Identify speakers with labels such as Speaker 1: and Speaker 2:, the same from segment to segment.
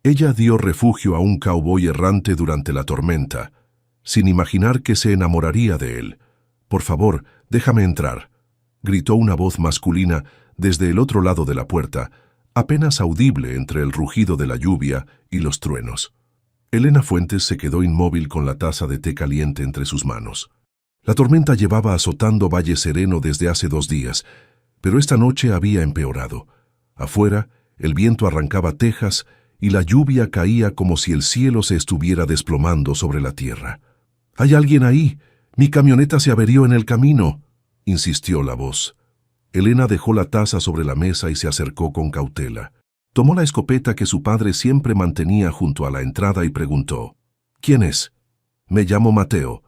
Speaker 1: Ella dio refugio a un cowboy errante durante la tormenta, sin imaginar que se enamoraría de él. «Por favor, déjame entrar», gritó una voz masculina desde el otro lado de la puerta, apenas audible entre el rugido de la lluvia y los truenos. Elena Fuentes se quedó inmóvil con la taza de té caliente entre sus manos. La tormenta llevaba azotando Valle Sereno desde hace 2 días, pero esta noche había empeorado. Afuera, el viento arrancaba tejas y la lluvia caía como si el cielo se estuviera desplomando sobre la tierra. «¿Hay alguien ahí? Mi camioneta se averió en el camino», insistió la voz. Elena dejó la taza sobre la mesa y se acercó con cautela. Tomó la escopeta que su padre siempre mantenía junto a la entrada y preguntó: «¿Quién es?» «Me llamo Mateo.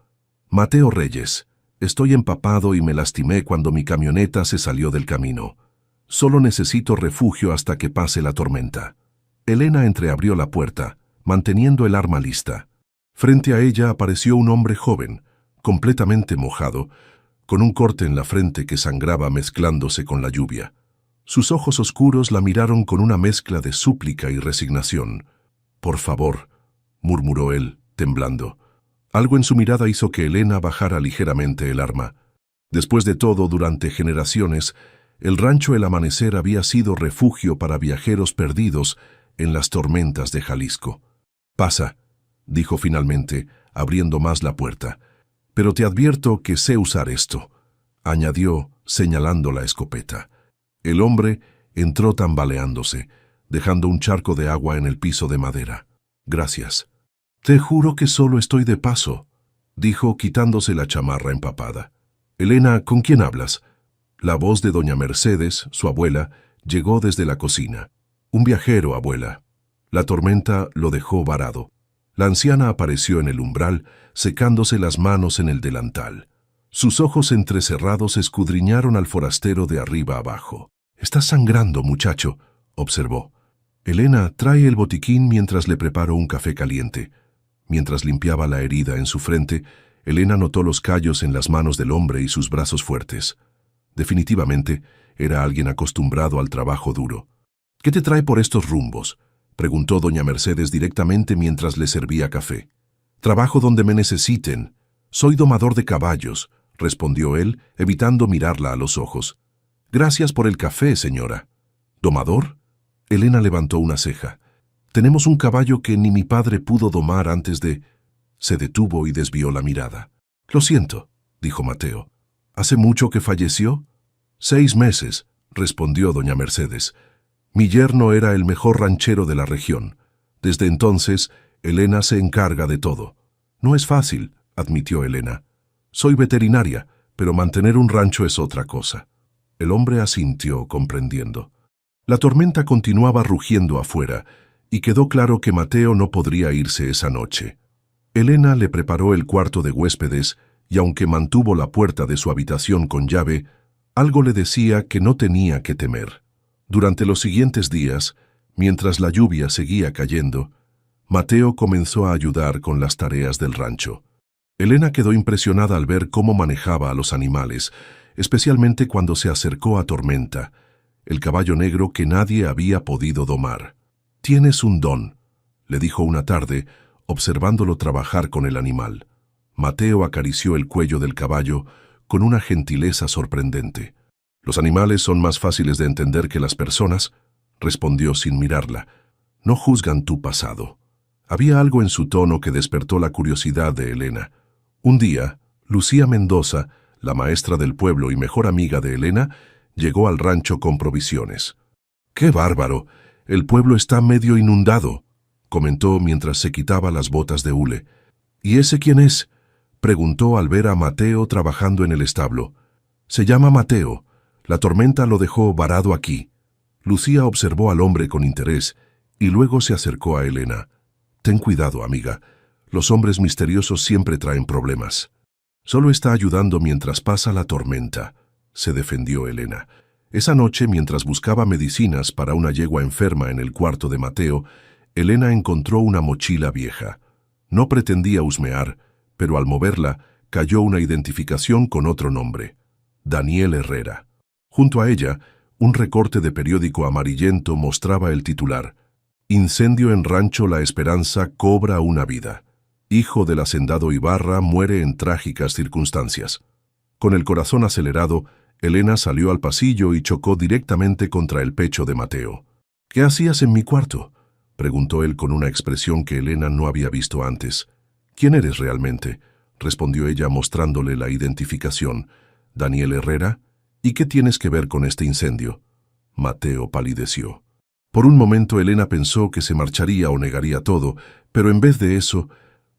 Speaker 1: Mateo Reyes. Estoy empapado y me lastimé cuando mi camioneta se salió del camino. Solo necesito refugio hasta que pase la tormenta». Elena entreabrió la puerta, manteniendo el arma lista. Frente a ella apareció un hombre joven, completamente mojado, con un corte en la frente que sangraba mezclándose con la lluvia. Sus ojos oscuros la miraron con una mezcla de súplica y resignación. «Por favor», murmuró él, temblando. Algo en su mirada hizo que Elena bajara ligeramente el arma. Después de todo, durante generaciones, el rancho El Amanecer había sido refugio para viajeros perdidos en las tormentas de Jalisco. «Pasa», dijo finalmente, abriendo más la puerta. «Pero te advierto que sé usar esto», añadió, señalando la escopeta. El hombre entró tambaleándose, dejando un charco de agua en el piso de madera. «Gracias». «Te juro que solo estoy de paso», dijo, quitándose la chamarra empapada. «Elena, ¿con quién hablas?» La voz de doña Mercedes, su abuela, llegó desde la cocina. «Un viajero, abuela». La tormenta lo dejó varado. La anciana apareció en el umbral, secándose las manos en el delantal. Sus ojos entrecerrados escudriñaron al forastero de arriba abajo. «Estás sangrando, muchacho», observó. «Elena, trae el botiquín mientras le preparo un café caliente». Mientras limpiaba la herida en su frente, Elena notó los callos en las manos del hombre y sus brazos fuertes. Definitivamente, era alguien acostumbrado al trabajo duro. «¿Qué te trae por estos rumbos?», preguntó doña Mercedes directamente mientras le servía café. «Trabajo donde me necesiten. Soy domador de caballos», respondió él, evitando mirarla a los ojos. «Gracias por el café, señora». «¿Domador?». Elena levantó una ceja. «Tenemos un caballo que ni mi padre pudo domar antes de...». Se detuvo y desvió la mirada. «Lo siento», dijo Mateo. «¿Hace mucho que falleció?». «6 meses», respondió doña Mercedes. «Mi yerno era el mejor ranchero de la región. Desde entonces, Elena se encarga de todo». «No es fácil», admitió Elena. «Soy veterinaria, pero mantener un rancho es otra cosa». El hombre asintió, comprendiendo. La tormenta continuaba rugiendo afuera, y quedó claro que Mateo no podría irse esa noche. Elena le preparó el cuarto de huéspedes, y aunque mantuvo la puerta de su habitación con llave, algo le decía que no tenía que temer. Durante los siguientes días, mientras la lluvia seguía cayendo, Mateo comenzó a ayudar con las tareas del rancho. Elena quedó impresionada al ver cómo manejaba a los animales, especialmente cuando se acercó a Tormenta, el caballo negro que nadie había podido domar. «Tienes un don», le dijo una tarde, observándolo trabajar con el animal. Mateo acarició el cuello del caballo con una gentileza sorprendente. «Los animales son más fáciles de entender que las personas», respondió sin mirarla. «No juzgan tu pasado». Había algo en su tono que despertó la curiosidad de Elena. Un día, Lucía Mendoza, la maestra del pueblo y mejor amiga de Elena, llegó al rancho con provisiones. «¡Qué bárbaro! El pueblo está medio inundado», comentó mientras se quitaba las botas de hule. «¿Y ese quién es?», preguntó al ver a Mateo trabajando en el establo. «Se llama Mateo. La tormenta lo dejó varado aquí». Lucía observó al hombre con interés y luego se acercó a Elena. «Ten cuidado, amiga. Los hombres misteriosos siempre traen problemas». «Solo está ayudando mientras pasa la tormenta», se defendió Elena. Esa noche, mientras buscaba medicinas para una yegua enferma en el cuarto de Mateo, Elena encontró una mochila vieja. No pretendía husmear, pero al moverla cayó una identificación con otro nombre: Daniel Herrera. Junto a ella, un recorte de periódico amarillento mostraba el titular: Incendio en Rancho La Esperanza cobra una vida. Hijo del hacendado Ibarra muere en trágicas circunstancias. Con el corazón acelerado, Elena salió al pasillo y chocó directamente contra el pecho de Mateo. «¿Qué hacías en mi cuarto?», preguntó él con una expresión que Elena no había visto antes. «¿Quién eres realmente?», respondió ella mostrándole la identificación. «¿Daniel Herrera? ¿Y qué tienes que ver con este incendio?». Mateo palideció. Por un momento Elena pensó que se marcharía o negaría todo, pero en vez de eso,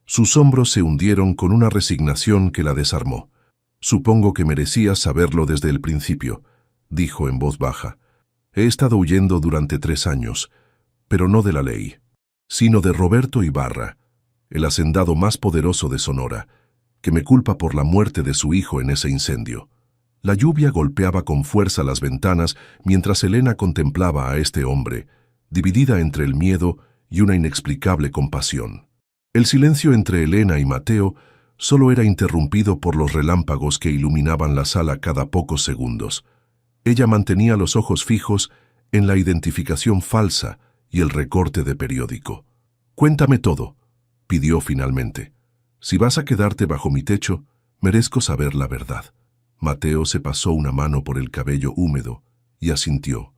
Speaker 1: sus hombros se hundieron con una resignación que la desarmó. «Supongo que merecías saberlo desde el principio», dijo en voz baja. «He estado huyendo durante 3 años, pero no de la ley, sino de Roberto Ibarra, el hacendado más poderoso de Sonora, que me culpa por la muerte de su hijo en ese incendio». La lluvia golpeaba con fuerza las ventanas mientras Elena contemplaba a este hombre, dividida entre el miedo y una inexplicable compasión. El silencio entre Elena y Mateo solo era interrumpido por los relámpagos que iluminaban la sala cada pocos segundos. Ella mantenía los ojos fijos en la identificación falsa y el recorte de periódico. «Cuéntame todo», pidió finalmente. «Si vas a quedarte bajo mi techo, merezco saber la verdad». Mateo se pasó una mano por el cabello húmedo y asintió.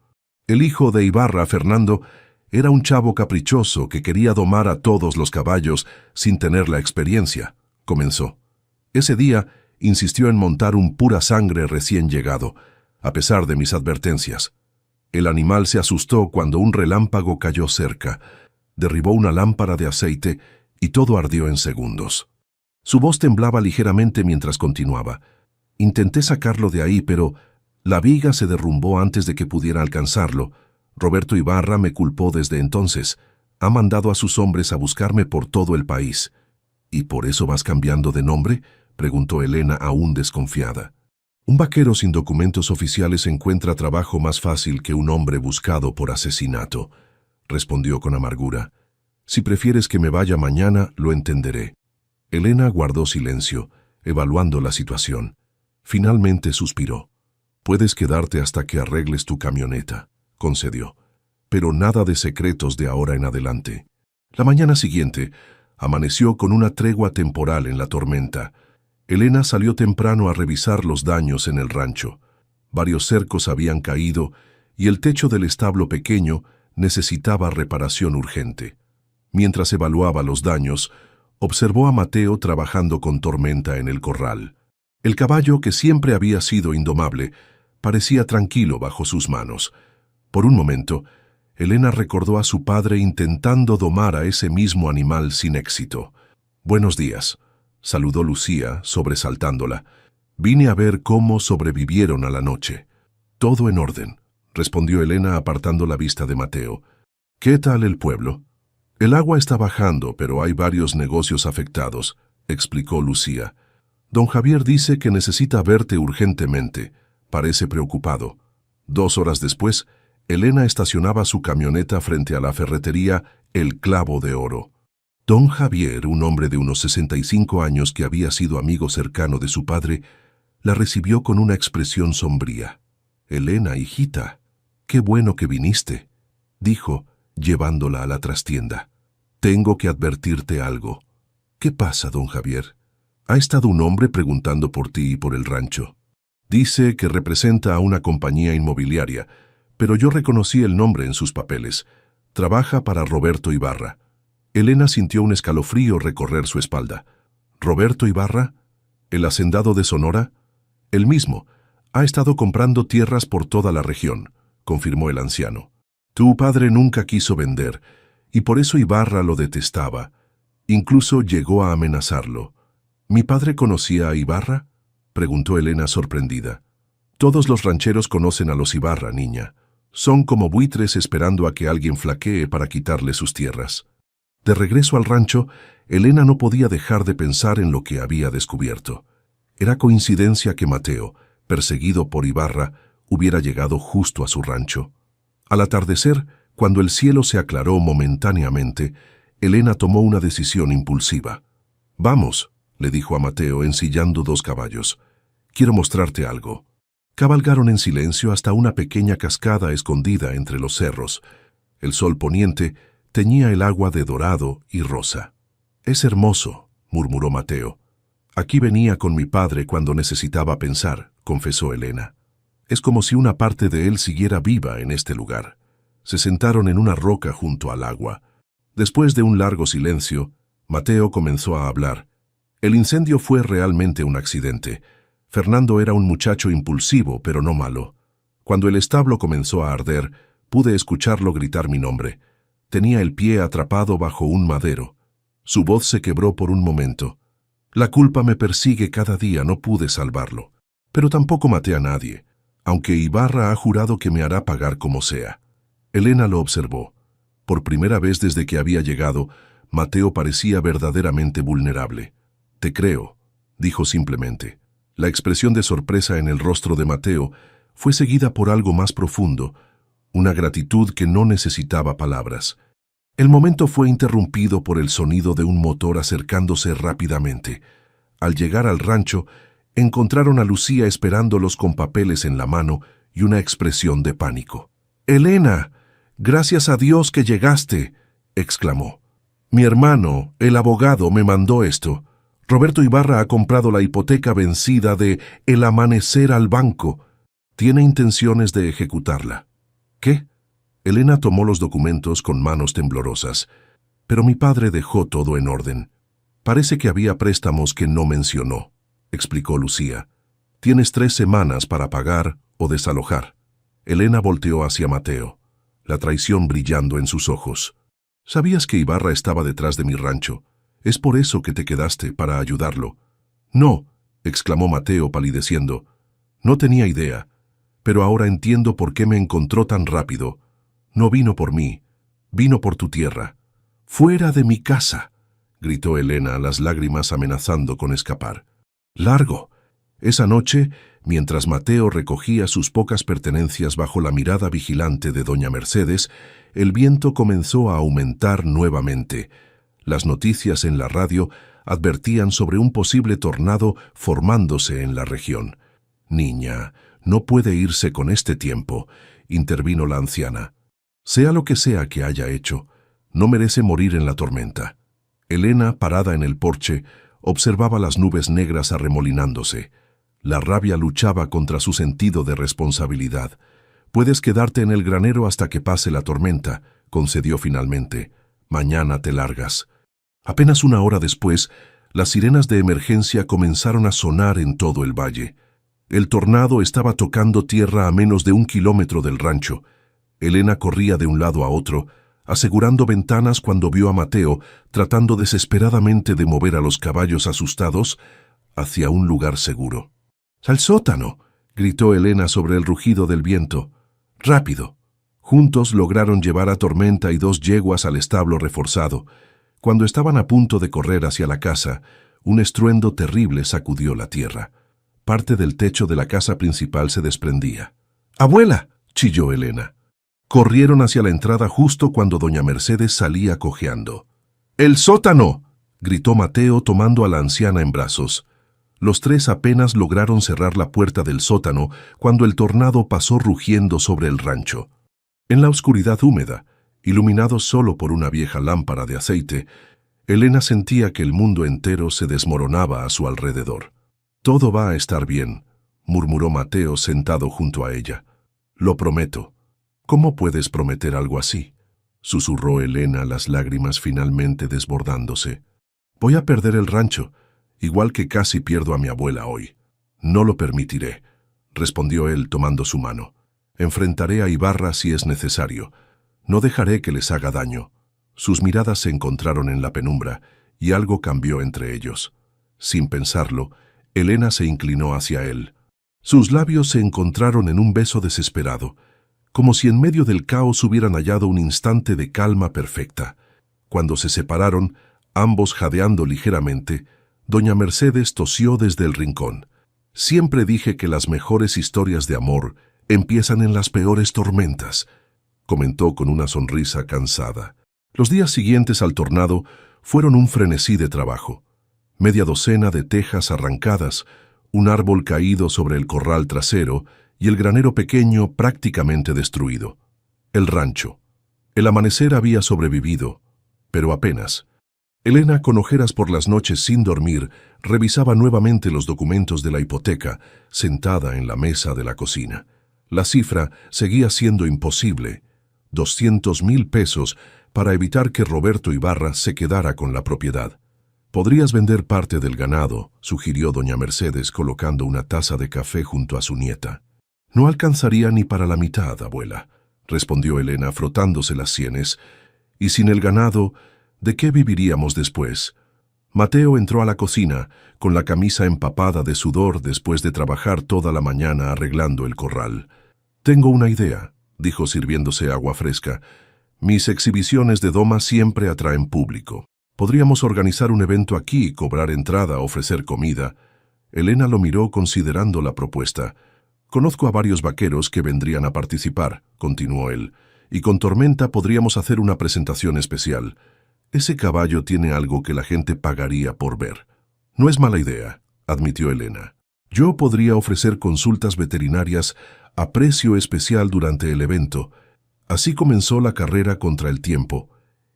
Speaker 1: El hijo de Ibarra, Fernando, era un chavo caprichoso que quería domar a todos los caballos sin tener la experiencia, comenzó. Ese día insistió en montar un pura sangre recién llegado, a pesar de mis advertencias. El animal se asustó cuando un relámpago cayó cerca, derribó una lámpara de aceite y todo ardió en segundos. Su voz temblaba ligeramente mientras continuaba. Intenté sacarlo de ahí, pero la viga se derrumbó antes de que pudiera alcanzarlo. Roberto Ibarra me culpó desde entonces. Ha mandado a sus hombres a buscarme por todo el país. ¿Y por eso vas cambiando de nombre?, preguntó Elena aún desconfiada. Un vaquero sin documentos oficiales encuentra trabajo más fácil que un hombre buscado por asesinato, respondió con amargura. Si prefieres que me vaya mañana, lo entenderé. Elena guardó silencio, evaluando la situación. Finalmente suspiró. «Puedes quedarte hasta que arregles tu camioneta», concedió. «Pero nada de secretos de ahora en adelante». La mañana siguiente amaneció con una tregua temporal en la tormenta. Elena salió temprano a revisar los daños en el rancho. Varios cercos habían caído y el techo del establo pequeño necesitaba reparación urgente. Mientras evaluaba los daños, observó a Mateo trabajando con tormenta en el corral. El caballo, que siempre había sido indomable, parecía tranquilo bajo sus manos. Por un momento, Elena recordó a su padre intentando domar a ese mismo animal sin éxito. «Buenos días», saludó Lucía, sobresaltándola. «Vine a ver cómo sobrevivieron a la noche». «Todo en orden», respondió Elena apartando la vista de Mateo. «¿Qué tal el pueblo?». «El agua está bajando, pero hay varios negocios afectados», explicó Lucía. «Don Javier dice que necesita verte urgentemente. Parece preocupado». 2 horas después, Elena estacionaba su camioneta frente a la ferretería El Clavo de Oro. Don Javier, un hombre de unos 65 años que había sido amigo cercano de su padre, la recibió con una expresión sombría. «Elena, hijita, qué bueno que viniste», dijo, llevándola a la trastienda. «Tengo que advertirte algo». «¿Qué pasa, don Javier? Ha estado un hombre preguntando por ti y por el rancho. Dice que representa a una compañía inmobiliaria, pero yo reconocí el nombre en sus papeles. Trabaja para Roberto Ibarra». Elena sintió un escalofrío recorrer su espalda. «¿Roberto Ibarra? ¿El hacendado de Sonora?». «El mismo. Ha estado comprando tierras por toda la región», confirmó el anciano. «Tu padre nunca quiso vender, y por eso Ibarra lo detestaba. Incluso llegó a amenazarlo». «¿Mi padre conocía a Ibarra?», preguntó Elena sorprendida. «Todos los rancheros conocen a los Ibarra, niña. Son como buitres esperando a que alguien flaquee para quitarle sus tierras». De regreso al rancho, Elena no podía dejar de pensar en lo que había descubierto. Era coincidencia que Mateo, perseguido por Ibarra, hubiera llegado justo a su rancho. Al atardecer, cuando el cielo se aclaró momentáneamente, Elena tomó una decisión impulsiva. «Vamos», le dijo a Mateo ensillando 2 caballos. «Quiero mostrarte algo». Cabalgaron en silencio hasta una pequeña cascada escondida entre los cerros. El sol poniente teñía el agua de dorado y rosa. «Es hermoso», murmuró Mateo. «Aquí venía con mi padre cuando necesitaba pensar», confesó Elena. «Es como si una parte de él siguiera viva en este lugar». Se sentaron en una roca junto al agua. Después de un largo silencio, Mateo comenzó a hablar. El incendio fue realmente un accidente. Fernando era un muchacho impulsivo, pero no malo. Cuando el establo comenzó a arder, pude escucharlo gritar mi nombre. Tenía el pie atrapado bajo un madero. Su voz se quebró por un momento. La culpa me persigue cada día, no pude salvarlo. Pero tampoco maté a nadie, aunque Ibarra ha jurado que me hará pagar como sea. Elena lo observó. Por primera vez desde que había llegado, Mateo parecía verdaderamente vulnerable. «Te creo», dijo simplemente. La expresión de sorpresa en el rostro de Mateo fue seguida por algo más profundo, una gratitud que no necesitaba palabras. El momento fue interrumpido por el sonido de un motor acercándose rápidamente. Al llegar al rancho, encontraron a Lucía esperándolos con papeles en la mano y una expresión de pánico. «¡Elena! ¡Gracias a Dios que llegaste!», exclamó. «Mi hermano, el abogado, me mandó esto. Roberto Ibarra ha comprado la hipoteca vencida de El Amanecer al banco. Tiene intenciones de ejecutarla». «¿Qué?». Elena tomó los documentos con manos temblorosas. «Pero mi padre dejó todo en orden. Parece que había préstamos que no mencionó», explicó Lucía. «Tienes 3 semanas para pagar o desalojar». Elena volteó hacia Mateo, la traición brillando en sus ojos. «¿Sabías que Ibarra estaba detrás de mi rancho? ¿Es por eso que te quedaste, para ayudarlo?» «No», exclamó Mateo palideciendo. «No tenía idea, pero ahora entiendo por qué me encontró tan rápido. No vino por mí, vino por tu tierra». «¡Fuera de mi casa!», gritó Elena, las lágrimas amenazando con escapar. «Largo». Esa noche, mientras Mateo recogía sus pocas pertenencias bajo la mirada vigilante de doña Mercedes, el viento comenzó a aumentar nuevamente. Las noticias en la radio advertían sobre un posible tornado formándose en la región. «Niña, no puede irse con este tiempo», intervino la anciana. «Sea lo que sea que haya hecho, no merece morir en la tormenta». Elena, parada en el porche, observaba las nubes negras arremolinándose. La rabia luchaba contra su sentido de responsabilidad. «Puedes quedarte en el granero hasta que pase la tormenta», concedió finalmente. «Mañana te largas». Apenas una hora después, las sirenas de emergencia comenzaron a sonar en todo el valle. El tornado estaba tocando tierra a menos de 1 kilómetro del rancho. Elena corría de un lado a otro, asegurando ventanas cuando vio a Mateo tratando desesperadamente de mover a los caballos asustados hacia un lugar seguro. «¡Al sótano!», gritó Elena sobre el rugido del viento. «Rápido». Juntos lograron llevar a Tormenta y 2 yeguas al establo reforzado. Cuando estaban a punto de correr hacia la casa, un estruendo terrible sacudió la tierra. Parte del techo de la casa principal se desprendía. «¡Abuela!», chilló Elena. Corrieron hacia la entrada justo cuando doña Mercedes salía cojeando. «¡El sótano!», gritó Mateo tomando a la anciana en brazos. Los 3 apenas lograron cerrar la puerta del sótano cuando el tornado pasó rugiendo sobre el rancho. En la oscuridad húmeda, iluminado solo por una vieja lámpara de aceite, Elena sentía que el mundo entero se desmoronaba a su alrededor. «Todo va a estar bien», murmuró Mateo sentado junto a ella. «Lo prometo». «¿Cómo puedes prometer algo así?», susurró Elena, las lágrimas finalmente desbordándose. «Voy a perder el rancho, igual que casi pierdo a mi abuela hoy». «No lo permitiré», respondió él tomando su mano. «Enfrentaré a Ibarra si es necesario. No dejaré que les haga daño». Sus miradas se encontraron en la penumbra y algo cambió entre ellos. Sin pensarlo, Elena se inclinó hacia él. Sus labios se encontraron en un beso desesperado, como si en medio del caos hubieran hallado un instante de calma perfecta. Cuando se separaron, ambos jadeando ligeramente, doña Mercedes tosió desde el rincón. «Siempre dije que las mejores historias de amor empiezan en las peores tormentas», comentó con una sonrisa cansada. Los días siguientes al tornado fueron un frenesí de trabajo. Media docena de tejas arrancadas, un árbol caído sobre el corral trasero y el granero pequeño prácticamente destruido. El rancho. El amanecer había sobrevivido, pero apenas. Elena, con ojeras por las noches sin dormir, revisaba nuevamente los documentos de la hipoteca, sentada en la mesa de la cocina. La cifra seguía siendo imposible. 200,000 pesos para evitar que Roberto Ibarra se quedara con la propiedad. «Podrías vender parte del ganado», sugirió doña Mercedes colocando una taza de café junto a su nieta. «No alcanzaría ni para la mitad, abuela», respondió Elena frotándose las sienes. «Y sin el ganado, ¿de qué viviríamos después?» Mateo entró a la cocina, con la camisa empapada de sudor después de trabajar toda la mañana arreglando el corral. «Tengo una idea», dijo sirviéndose agua fresca. «Mis exhibiciones de doma siempre atraen público. Podríamos organizar un evento aquí, cobrar entrada, ofrecer comida». Elena lo miró considerando la propuesta. «Conozco a varios vaqueros que vendrían a participar», continuó él, «y con Tormenta podríamos hacer una presentación especial. Ese caballo tiene algo que la gente pagaría por ver». «No es mala idea», admitió Elena. «Yo podría ofrecer consultas veterinarias a precio especial durante el evento». Así comenzó la carrera contra el tiempo.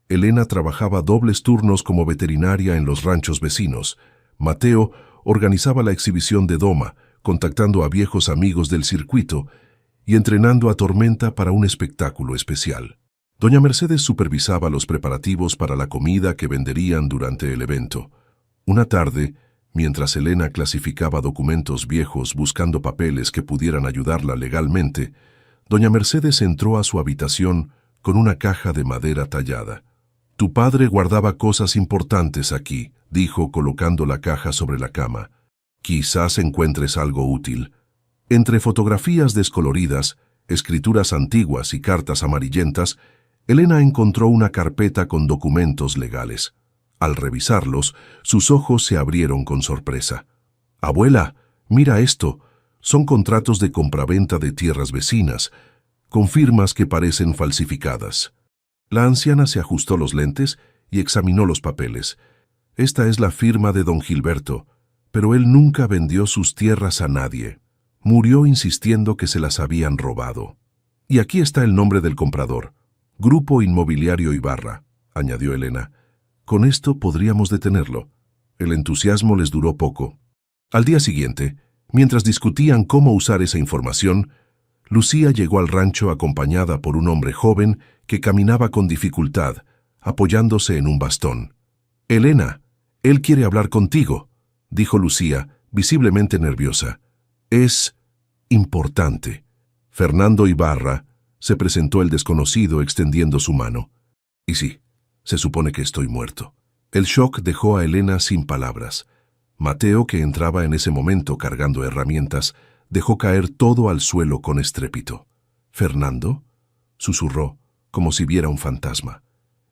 Speaker 1: Elena trabajaba dobles turnos como veterinaria en los ranchos vecinos. Mateo organizaba la exhibición de doma, contactando a viejos amigos del circuito y entrenando a Tormenta para un espectáculo especial. Doña Mercedes supervisaba los preparativos para la comida que venderían durante el evento. Una tarde, mientras Elena clasificaba documentos viejos buscando papeles que pudieran ayudarla legalmente, doña Mercedes entró a su habitación con una caja de madera tallada. «Tu padre guardaba cosas importantes aquí», dijo colocando la caja sobre la cama. «Quizás encuentres algo útil». Entre fotografías descoloridas, escrituras antiguas y cartas amarillentas, Elena encontró una carpeta con documentos legales. Al revisarlos, sus ojos se abrieron con sorpresa. «Abuela, mira esto. Son contratos de compraventa de tierras vecinas, con firmas que parecen falsificadas». La anciana se ajustó los lentes y examinó los papeles. «Esta es la firma de don Gilberto, pero él nunca vendió sus tierras a nadie. Murió insistiendo que se las habían robado. Y aquí está el nombre del comprador. Grupo Inmobiliario Ibarra», añadió Elena. «Con esto podríamos detenerlo». El entusiasmo les duró poco. Al día siguiente, mientras discutían cómo usar esa información, Lucía llegó al rancho acompañada por un hombre joven que caminaba con dificultad, apoyándose en un bastón. «Elena, él quiere hablar contigo», dijo Lucía, visiblemente nerviosa. «Es importante». Fernando Ibarra, se presentó el desconocido extendiendo su mano. «Y sí, se supone que estoy muerto». El shock dejó a Elena sin palabras. Mateo, que entraba en ese momento cargando herramientas, dejó caer todo al suelo con estrépito. «¿Fernando?», susurró, como si viera un fantasma.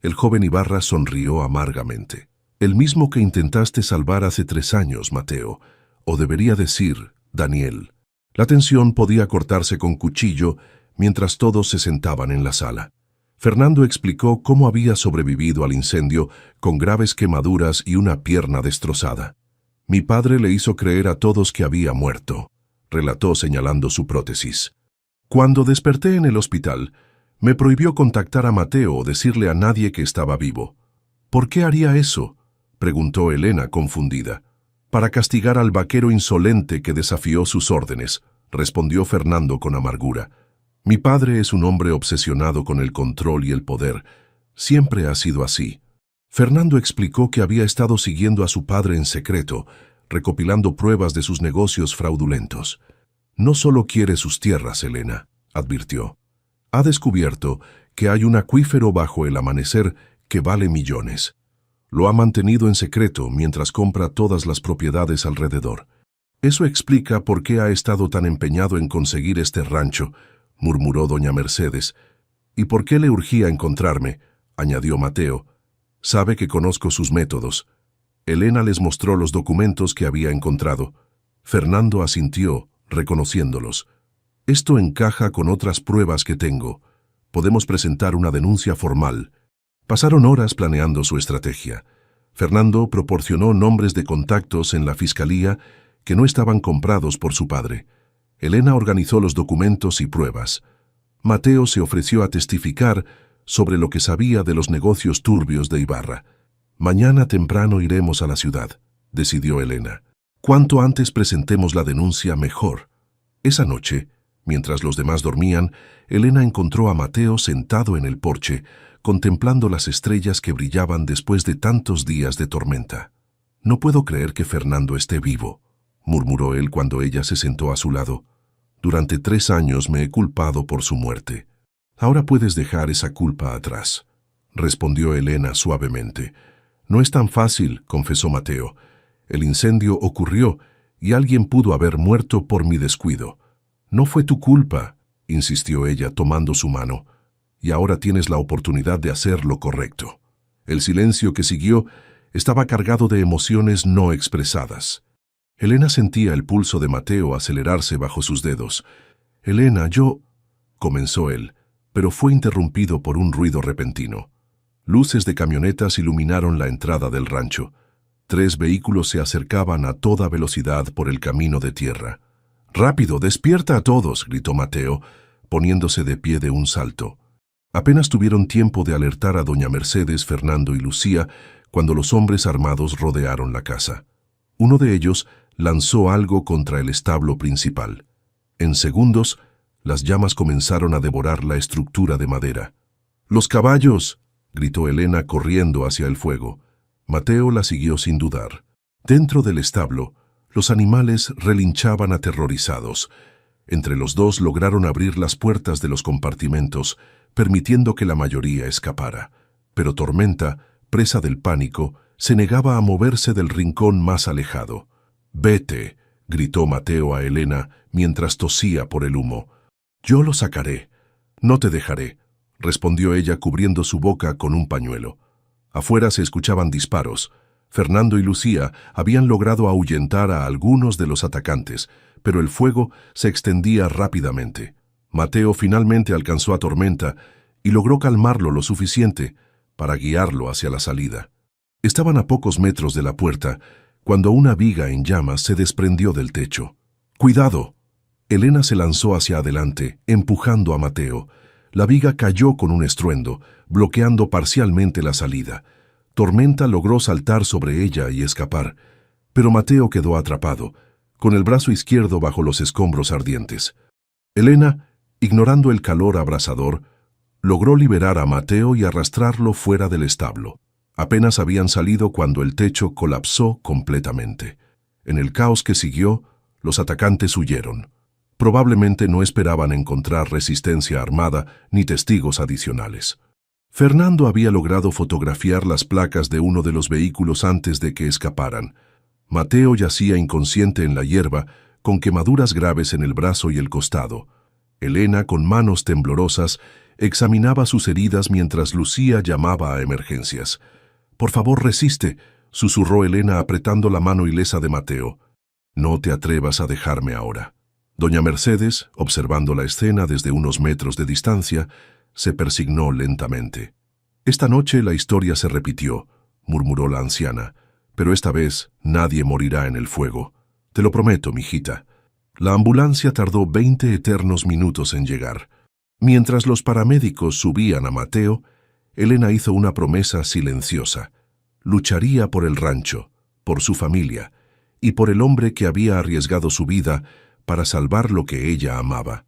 Speaker 1: El joven Ibarra sonrió amargamente. «El mismo que intentaste salvar hace 3 años, Mateo, o debería decir, Daniel». La tensión podía cortarse con cuchillo mientras todos se sentaban en la sala. Fernando explicó cómo había sobrevivido al incendio con graves quemaduras y una pierna destrozada. «Mi padre le hizo creer a todos que había muerto», relató señalando su prótesis. «Cuando desperté en el hospital, me prohibió contactar a Mateo o decirle a nadie que estaba vivo». «¿Por qué haría eso?», preguntó Elena confundida. «Para castigar al vaquero insolente que desafió sus órdenes», respondió Fernando con amargura. «Mi padre es un hombre obsesionado con el control y el poder. Siempre ha sido así». Fernando explicó que había estado siguiendo a su padre en secreto, recopilando pruebas de sus negocios fraudulentos. «No solo quiere sus tierras, Elena», advirtió. «Ha descubierto que hay un acuífero bajo el amanecer que vale millones. Lo ha mantenido en secreto mientras compra todas las propiedades alrededor. Eso explica por qué ha estado tan empeñado en conseguir este rancho», murmuró doña Mercedes. «¿Y por qué le urgía encontrarme?», añadió Mateo. «Sabe que conozco sus métodos». Elena les mostró los documentos que había encontrado. Fernando asintió, reconociéndolos. «Esto encaja con otras pruebas que tengo. Podemos presentar una denuncia formal». Pasaron horas planeando su estrategia. Fernando proporcionó nombres de contactos en la fiscalía que no estaban comprados por su padre. Elena organizó los documentos y pruebas. Mateo se ofreció a testificar sobre lo que sabía de los negocios turbios de Ibarra. Mañana temprano iremos a la ciudad, decidió Elena. Cuanto antes presentemos la denuncia, mejor. Esa noche, mientras los demás dormían, Elena encontró a Mateo sentado en el porche, contemplando las estrellas que brillaban después de tantos días de tormenta. «No puedo creer que Fernando esté vivo», murmuró él cuando ella se sentó a su lado. «Durante 3 años me he culpado por su muerte. Ahora puedes dejar esa culpa atrás», respondió Elena suavemente. «No es tan fácil», confesó Mateo. «El incendio ocurrió y alguien pudo haber muerto por mi descuido». «No fue tu culpa», insistió ella tomando su mano. «Y ahora tienes la oportunidad de hacer lo correcto». El silencio que siguió estaba cargado de emociones no expresadas. Elena sentía el pulso de Mateo acelerarse bajo sus dedos. «Elena, yo...» comenzó él, pero fue interrumpido por un ruido repentino. Luces de camionetas iluminaron la entrada del rancho. 3 vehículos se acercaban a toda velocidad por el camino de tierra. «¡Rápido, despierta a todos!», gritó Mateo, poniéndose de pie de un salto. Apenas tuvieron tiempo de alertar a doña Mercedes, Fernando y Lucía cuando los hombres armados rodearon la casa. Uno de ellos lanzó algo contra el establo principal. En segundos, las llamas comenzaron a devorar la estructura de madera. «¡Los caballos!», gritó Elena corriendo hacia el fuego. Mateo la siguió sin dudar. Dentro del establo, los animales relinchaban aterrorizados. Entre los dos lograron abrir las puertas de los compartimentos, permitiendo que la mayoría escapara. Pero Tormenta, presa del pánico, se negaba a moverse del rincón más alejado. «Vete», gritó Mateo a Elena mientras tosía por el humo. «Yo lo sacaré». «No te dejaré», respondió ella cubriendo su boca con un pañuelo. Afuera se escuchaban disparos. Fernando y Lucía habían logrado ahuyentar a algunos de los atacantes, pero el fuego se extendía rápidamente. Mateo finalmente alcanzó a Tormenta y logró calmarlo lo suficiente para guiarlo hacia la salida. Estaban a pocos metros de la puerta cuando una viga en llamas se desprendió del techo. «¡Cuidado!». Elena se lanzó hacia adelante, empujando a Mateo. La viga cayó con un estruendo, bloqueando parcialmente la salida. Tormenta logró saltar sobre ella y escapar, pero Mateo quedó atrapado, con el brazo izquierdo bajo los escombros ardientes. Elena, ignorando el calor abrasador, logró liberar a Mateo y arrastrarlo fuera del establo. Apenas habían salido cuando el techo colapsó completamente. En el caos que siguió, los atacantes huyeron. Probablemente no esperaban encontrar resistencia armada ni testigos adicionales. Fernando había logrado fotografiar las placas de uno de los vehículos antes de que escaparan. Mateo yacía inconsciente en la hierba, con quemaduras graves en el brazo y el costado. Elena, con manos temblorosas, examinaba sus heridas mientras Lucía llamaba a emergencias. «Por favor, resiste», susurró Elena apretando la mano ilesa de Mateo. «No te atrevas a dejarme ahora». Doña Mercedes, observando la escena desde unos metros de distancia, se persignó lentamente. «Esta noche la historia se repitió», murmuró la anciana, «pero esta vez nadie morirá en el fuego. Te lo prometo, mijita». La ambulancia tardó 20 eternos minutos en llegar. Mientras los paramédicos subían a Mateo, Elena hizo una promesa silenciosa. Lucharía por el rancho, por su familia y por el hombre que había arriesgado su vida para salvar lo que ella amaba.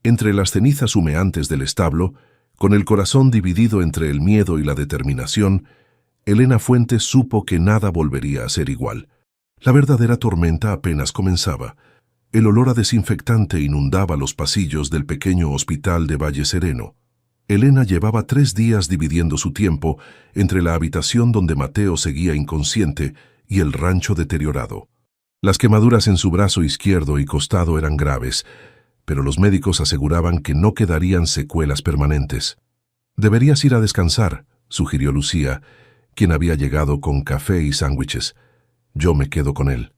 Speaker 1: Entre las cenizas humeantes del establo, con el corazón dividido entre el miedo y la determinación, Elena Fuentes supo que nada volvería a ser igual. La verdadera tormenta apenas comenzaba. El olor a desinfectante inundaba los pasillos del pequeño hospital de Valle Sereno. Elena llevaba 3 días dividiendo su tiempo entre la habitación donde Mateo seguía inconsciente y el rancho deteriorado. Las quemaduras en su brazo izquierdo y costado eran graves, pero los médicos aseguraban que no quedarían secuelas permanentes. «Deberías ir a descansar», sugirió Lucía, quien había llegado con café y sándwiches. «Yo me quedo con él».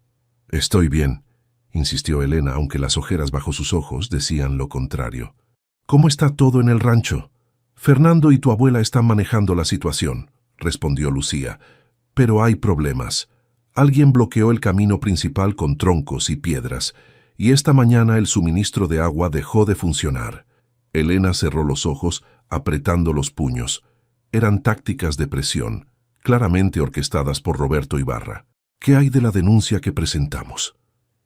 Speaker 1: «Estoy bien», insistió Elena, aunque las ojeras bajo sus ojos decían lo contrario. «¿Cómo está todo en el rancho?» «Fernando y tu abuela están manejando la situación», respondió Lucía. «Pero hay problemas. Alguien bloqueó el camino principal con troncos y piedras, y esta mañana el suministro de agua dejó de funcionar». Elena cerró los ojos, apretando los puños. Eran tácticas de presión, claramente orquestadas por Roberto Ibarra. ¿Qué hay de la denuncia que presentamos?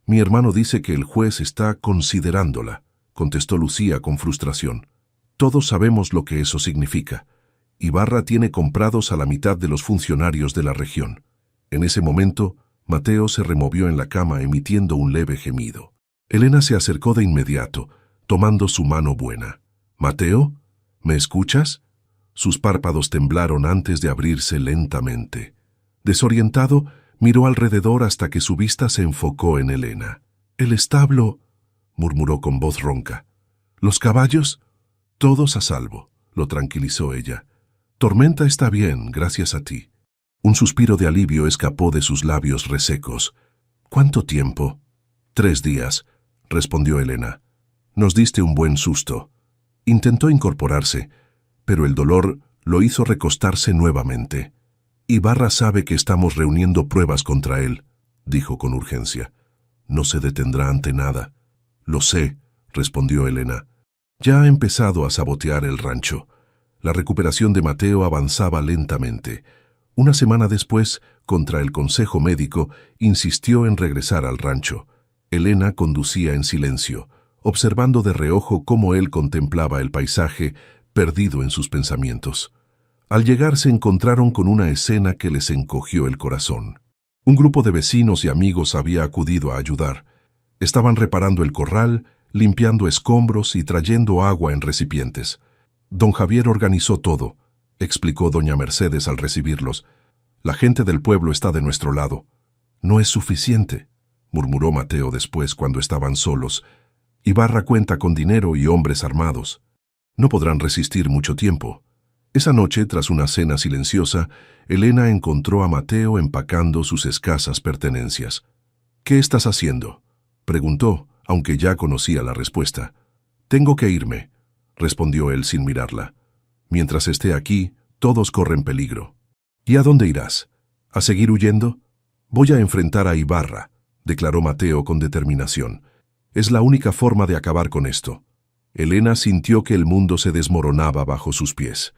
Speaker 1: Mi hermano dice que el juez está considerándola, contestó Lucía con frustración. Todos sabemos lo que eso significa. Ibarra tiene comprados a la mitad de los funcionarios de la región. En ese momento, Mateo se removió en la cama emitiendo un leve gemido. Elena se acercó de inmediato, tomando su mano buena. «¿Mateo? ¿Me escuchas?» Sus párpados temblaron antes de abrirse lentamente. Desorientado, miró alrededor hasta que su vista se enfocó en Elena. «El establo», murmuró con voz ronca. «¿Los caballos?» «Todos a salvo», lo tranquilizó ella. «Tormenta está bien, gracias a ti». Un suspiro de alivio escapó de sus labios resecos. «¿Cuánto tiempo?» «3 días», respondió Elena. «Nos diste un buen susto». Intentó incorporarse, pero el dolor lo hizo recostarse nuevamente. «Ibarra sabe que estamos reuniendo pruebas contra él», dijo con urgencia. «No se detendrá ante nada». «Lo sé», respondió Elena. «Ya ha empezado a sabotear el rancho». La recuperación de Mateo avanzaba lentamente. Una semana después, contra el consejo médico, insistió en regresar al rancho. Elena conducía en silencio, observando de reojo cómo él contemplaba el paisaje, perdido en sus pensamientos. Al llegar se encontraron con una escena que les encogió el corazón. Un grupo de vecinos y amigos había acudido a ayudar. Estaban reparando el corral, limpiando escombros y trayendo agua en recipientes. Don Javier organizó todo, explicó doña Mercedes al recibirlos. La gente del pueblo está de nuestro lado. No es suficiente, murmuró Mateo después cuando estaban solos. Ibarra cuenta con dinero y hombres armados. No podrán resistir mucho tiempo. Esa noche, tras una cena silenciosa, Elena encontró a Mateo empacando sus escasas pertenencias. «¿Qué estás haciendo?», preguntó, aunque ya conocía la respuesta. «Tengo que irme», respondió él sin mirarla. «Mientras esté aquí, todos corren peligro». «¿Y a dónde irás? ¿A seguir huyendo?» «Voy a enfrentar a Ibarra», declaró Mateo con determinación. «Es la única forma de acabar con esto». Elena sintió que el mundo se desmoronaba bajo sus pies.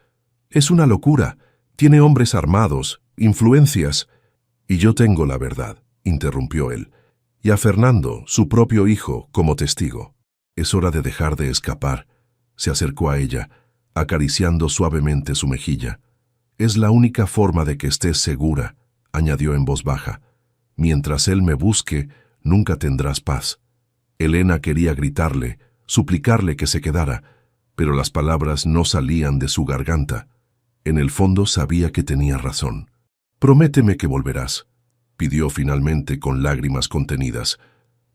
Speaker 1: «Es una locura. Tiene hombres armados, influencias». «Y yo tengo la verdad», interrumpió él. «Y a Fernando, su propio hijo, como testigo. Es hora de dejar de escapar». Se acercó a ella, acariciando suavemente su mejilla. «Es la única forma de que estés segura», añadió en voz baja. «Mientras él me busque, nunca tendrás paz». Elena quería gritarle, suplicarle que se quedara, pero las palabras no salían de su garganta. En el fondo sabía que tenía razón. «Prométeme que volverás», pidió finalmente con lágrimas contenidas.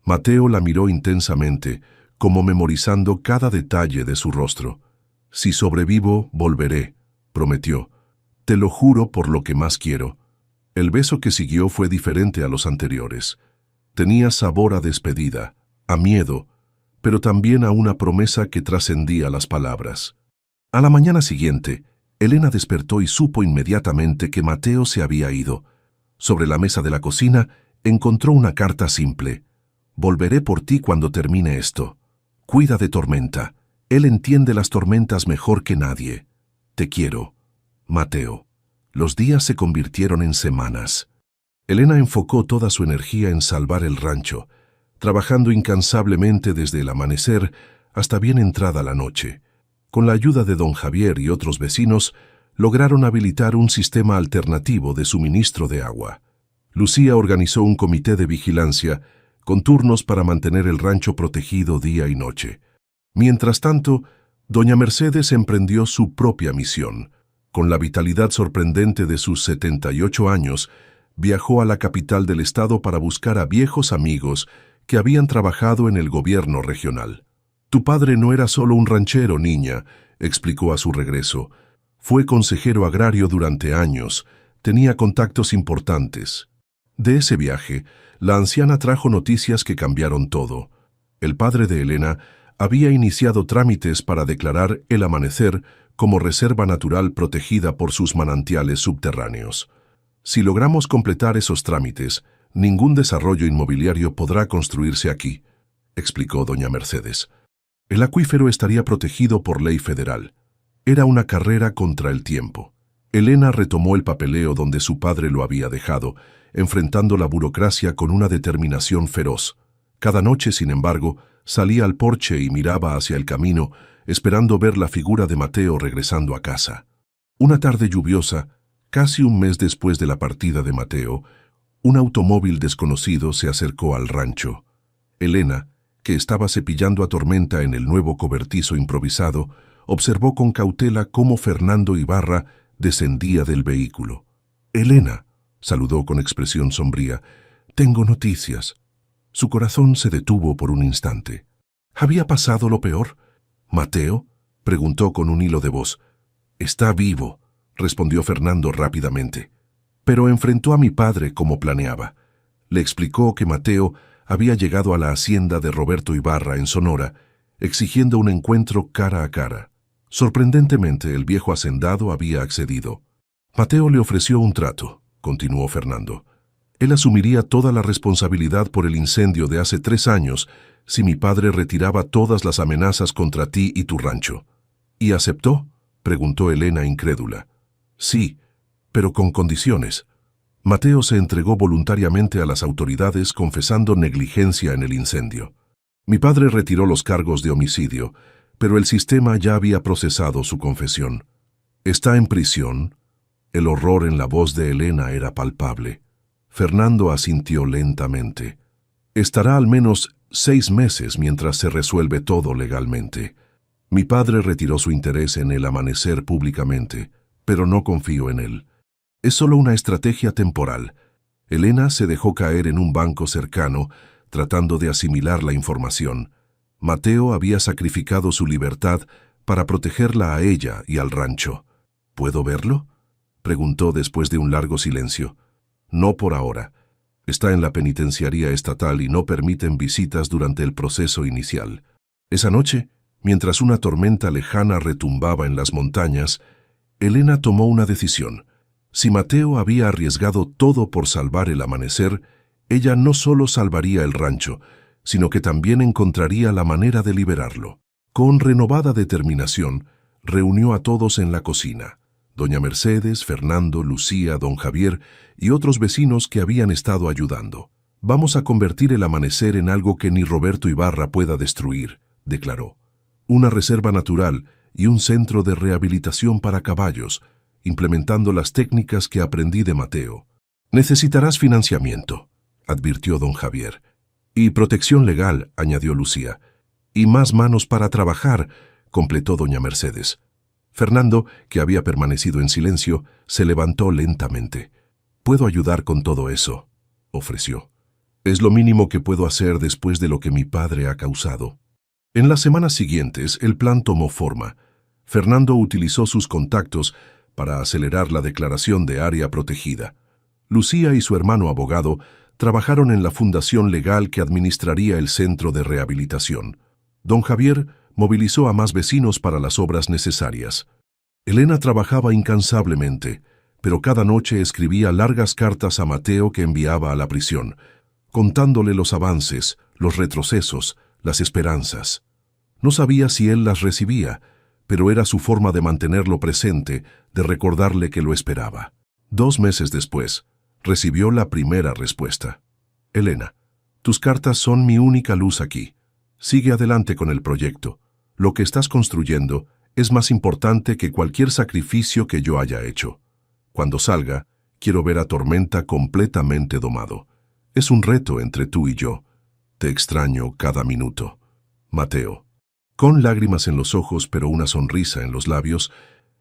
Speaker 1: Mateo la miró intensamente, como memorizando cada detalle de su rostro. «Si sobrevivo, volveré», prometió. «Te lo juro por lo que más quiero». El beso que siguió fue diferente a los anteriores. Tenía sabor a despedida, a miedo, pero también a una promesa que trascendía las palabras. A la mañana siguiente, Elena despertó y supo inmediatamente que Mateo se había ido. Sobre la mesa de la cocina encontró una carta simple. «Volveré por ti cuando termine esto. Cuida de Tormenta. Él entiende las tormentas mejor que nadie. Te quiero. Mateo». Los días se convirtieron en semanas. Elena enfocó toda su energía en salvar el rancho, trabajando incansablemente desde el amanecer hasta bien entrada la noche. Con la ayuda de don Javier y otros vecinos, lograron habilitar un sistema alternativo de suministro de agua. Lucía organizó un comité de vigilancia, con turnos para mantener el rancho protegido día y noche. Mientras tanto, doña Mercedes emprendió su propia misión. Con la vitalidad sorprendente de sus 78 años, viajó a la capital del estado para buscar a viejos amigos que habían trabajado en el gobierno regional. «Tu padre no era solo un ranchero, niña», explicó a su regreso. «Fue consejero agrario durante años, tenía contactos importantes». De ese viaje, la anciana trajo noticias que cambiaron todo. El padre de Elena había iniciado trámites para declarar El Amanecer como reserva natural protegida por sus manantiales subterráneos. «Si logramos completar esos trámites, ningún desarrollo inmobiliario podrá construirse aquí», explicó doña Mercedes. «El acuífero estaría protegido por ley federal. Era una carrera contra el tiempo. Elena retomó el papeleo donde su padre lo había dejado, enfrentando la burocracia con una determinación feroz. Cada noche, sin embargo, salía al porche y miraba hacia el camino, esperando ver la figura de Mateo regresando a casa. Una tarde lluviosa, casi un mes después de la partida de Mateo, un automóvil desconocido se acercó al rancho. Elena, que estaba cepillando a Tormenta en el nuevo cobertizo improvisado, observó con cautela cómo Fernando Ibarra descendía del vehículo. «Elena», saludó con expresión sombría, «tengo noticias». Su corazón se detuvo por un instante. ¿Había pasado lo peor? «¿Mateo?», preguntó con un hilo de voz. «Está vivo», respondió Fernando rápidamente. «Pero enfrentó a mi padre como planeaba». Le explicó que Mateo había llegado a la hacienda de Roberto Ibarra en Sonora, exigiendo un encuentro cara a cara. Sorprendentemente, el viejo hacendado había accedido. «Mateo le ofreció un trato», continuó Fernando. «Él asumiría toda la responsabilidad por el incendio de hace 3 años si mi padre retiraba todas las amenazas contra ti y tu rancho». «¿Y aceptó?», preguntó Elena incrédula. «Sí, pero con condiciones». Mateo se entregó voluntariamente a las autoridades confesando negligencia en el incendio. Mi padre retiró los cargos de homicidio, pero el sistema ya había procesado su confesión. «¿Está en prisión?». El horror en la voz de Elena era palpable. Fernando asintió lentamente. «Estará al menos 6 meses mientras se resuelve todo legalmente. Mi padre retiró su interés en el amanecer públicamente, pero no confío en él. Es solo una estrategia temporal». Elena se dejó caer en un banco cercano, tratando de asimilar la información. Mateo había sacrificado su libertad para protegerla a ella y al rancho. «¿Puedo verlo?», preguntó después de un largo silencio. «No por ahora. Está en la penitenciaría estatal y no permiten visitas durante el proceso inicial». Esa noche, mientras una tormenta lejana retumbaba en las montañas, Elena tomó una decisión. Si Mateo había arriesgado todo por salvar el amanecer, ella no solo salvaría el rancho, sino que también encontraría la manera de liberarlo. Con renovada determinación, reunió a todos en la cocina. Doña Mercedes, Fernando, Lucía, don Javier y otros vecinos que habían estado ayudando. «Vamos a convertir el amanecer en algo que ni Roberto Ibarra pueda destruir», declaró. «Una reserva natural y un centro de rehabilitación para caballos, implementando las técnicas que aprendí de Mateo». «Necesitarás financiamiento», advirtió don Javier. «Y protección legal», añadió Lucía. «Y más manos para trabajar», completó doña Mercedes. Fernando, que había permanecido en silencio, se levantó lentamente. «Puedo ayudar con todo eso», ofreció. «Es lo mínimo que puedo hacer después de lo que mi padre ha causado». En las semanas siguientes, el plan tomó forma. Fernando utilizó sus contactos para acelerar la declaración de área protegida. Lucía y su hermano abogado trabajaron en la fundación legal que administraría el centro de rehabilitación. Don Javier movilizó a más vecinos para las obras necesarias. Elena trabajaba incansablemente, pero cada noche escribía largas cartas a Mateo que enviaba a la prisión, contándole los avances, los retrocesos, las esperanzas. No sabía si él las recibía, pero era su forma de mantenerlo presente, de recordarle que lo esperaba. 2 meses después, recibió la primera respuesta. «Elena, tus cartas son mi única luz aquí. Sigue adelante con el proyecto. Lo que estás construyendo es más importante que cualquier sacrificio que yo haya hecho. Cuando salga, quiero ver a Tormenta completamente domado. Es un reto entre tú y yo. Te extraño cada minuto. Mateo». Con lágrimas en los ojos pero una sonrisa en los labios,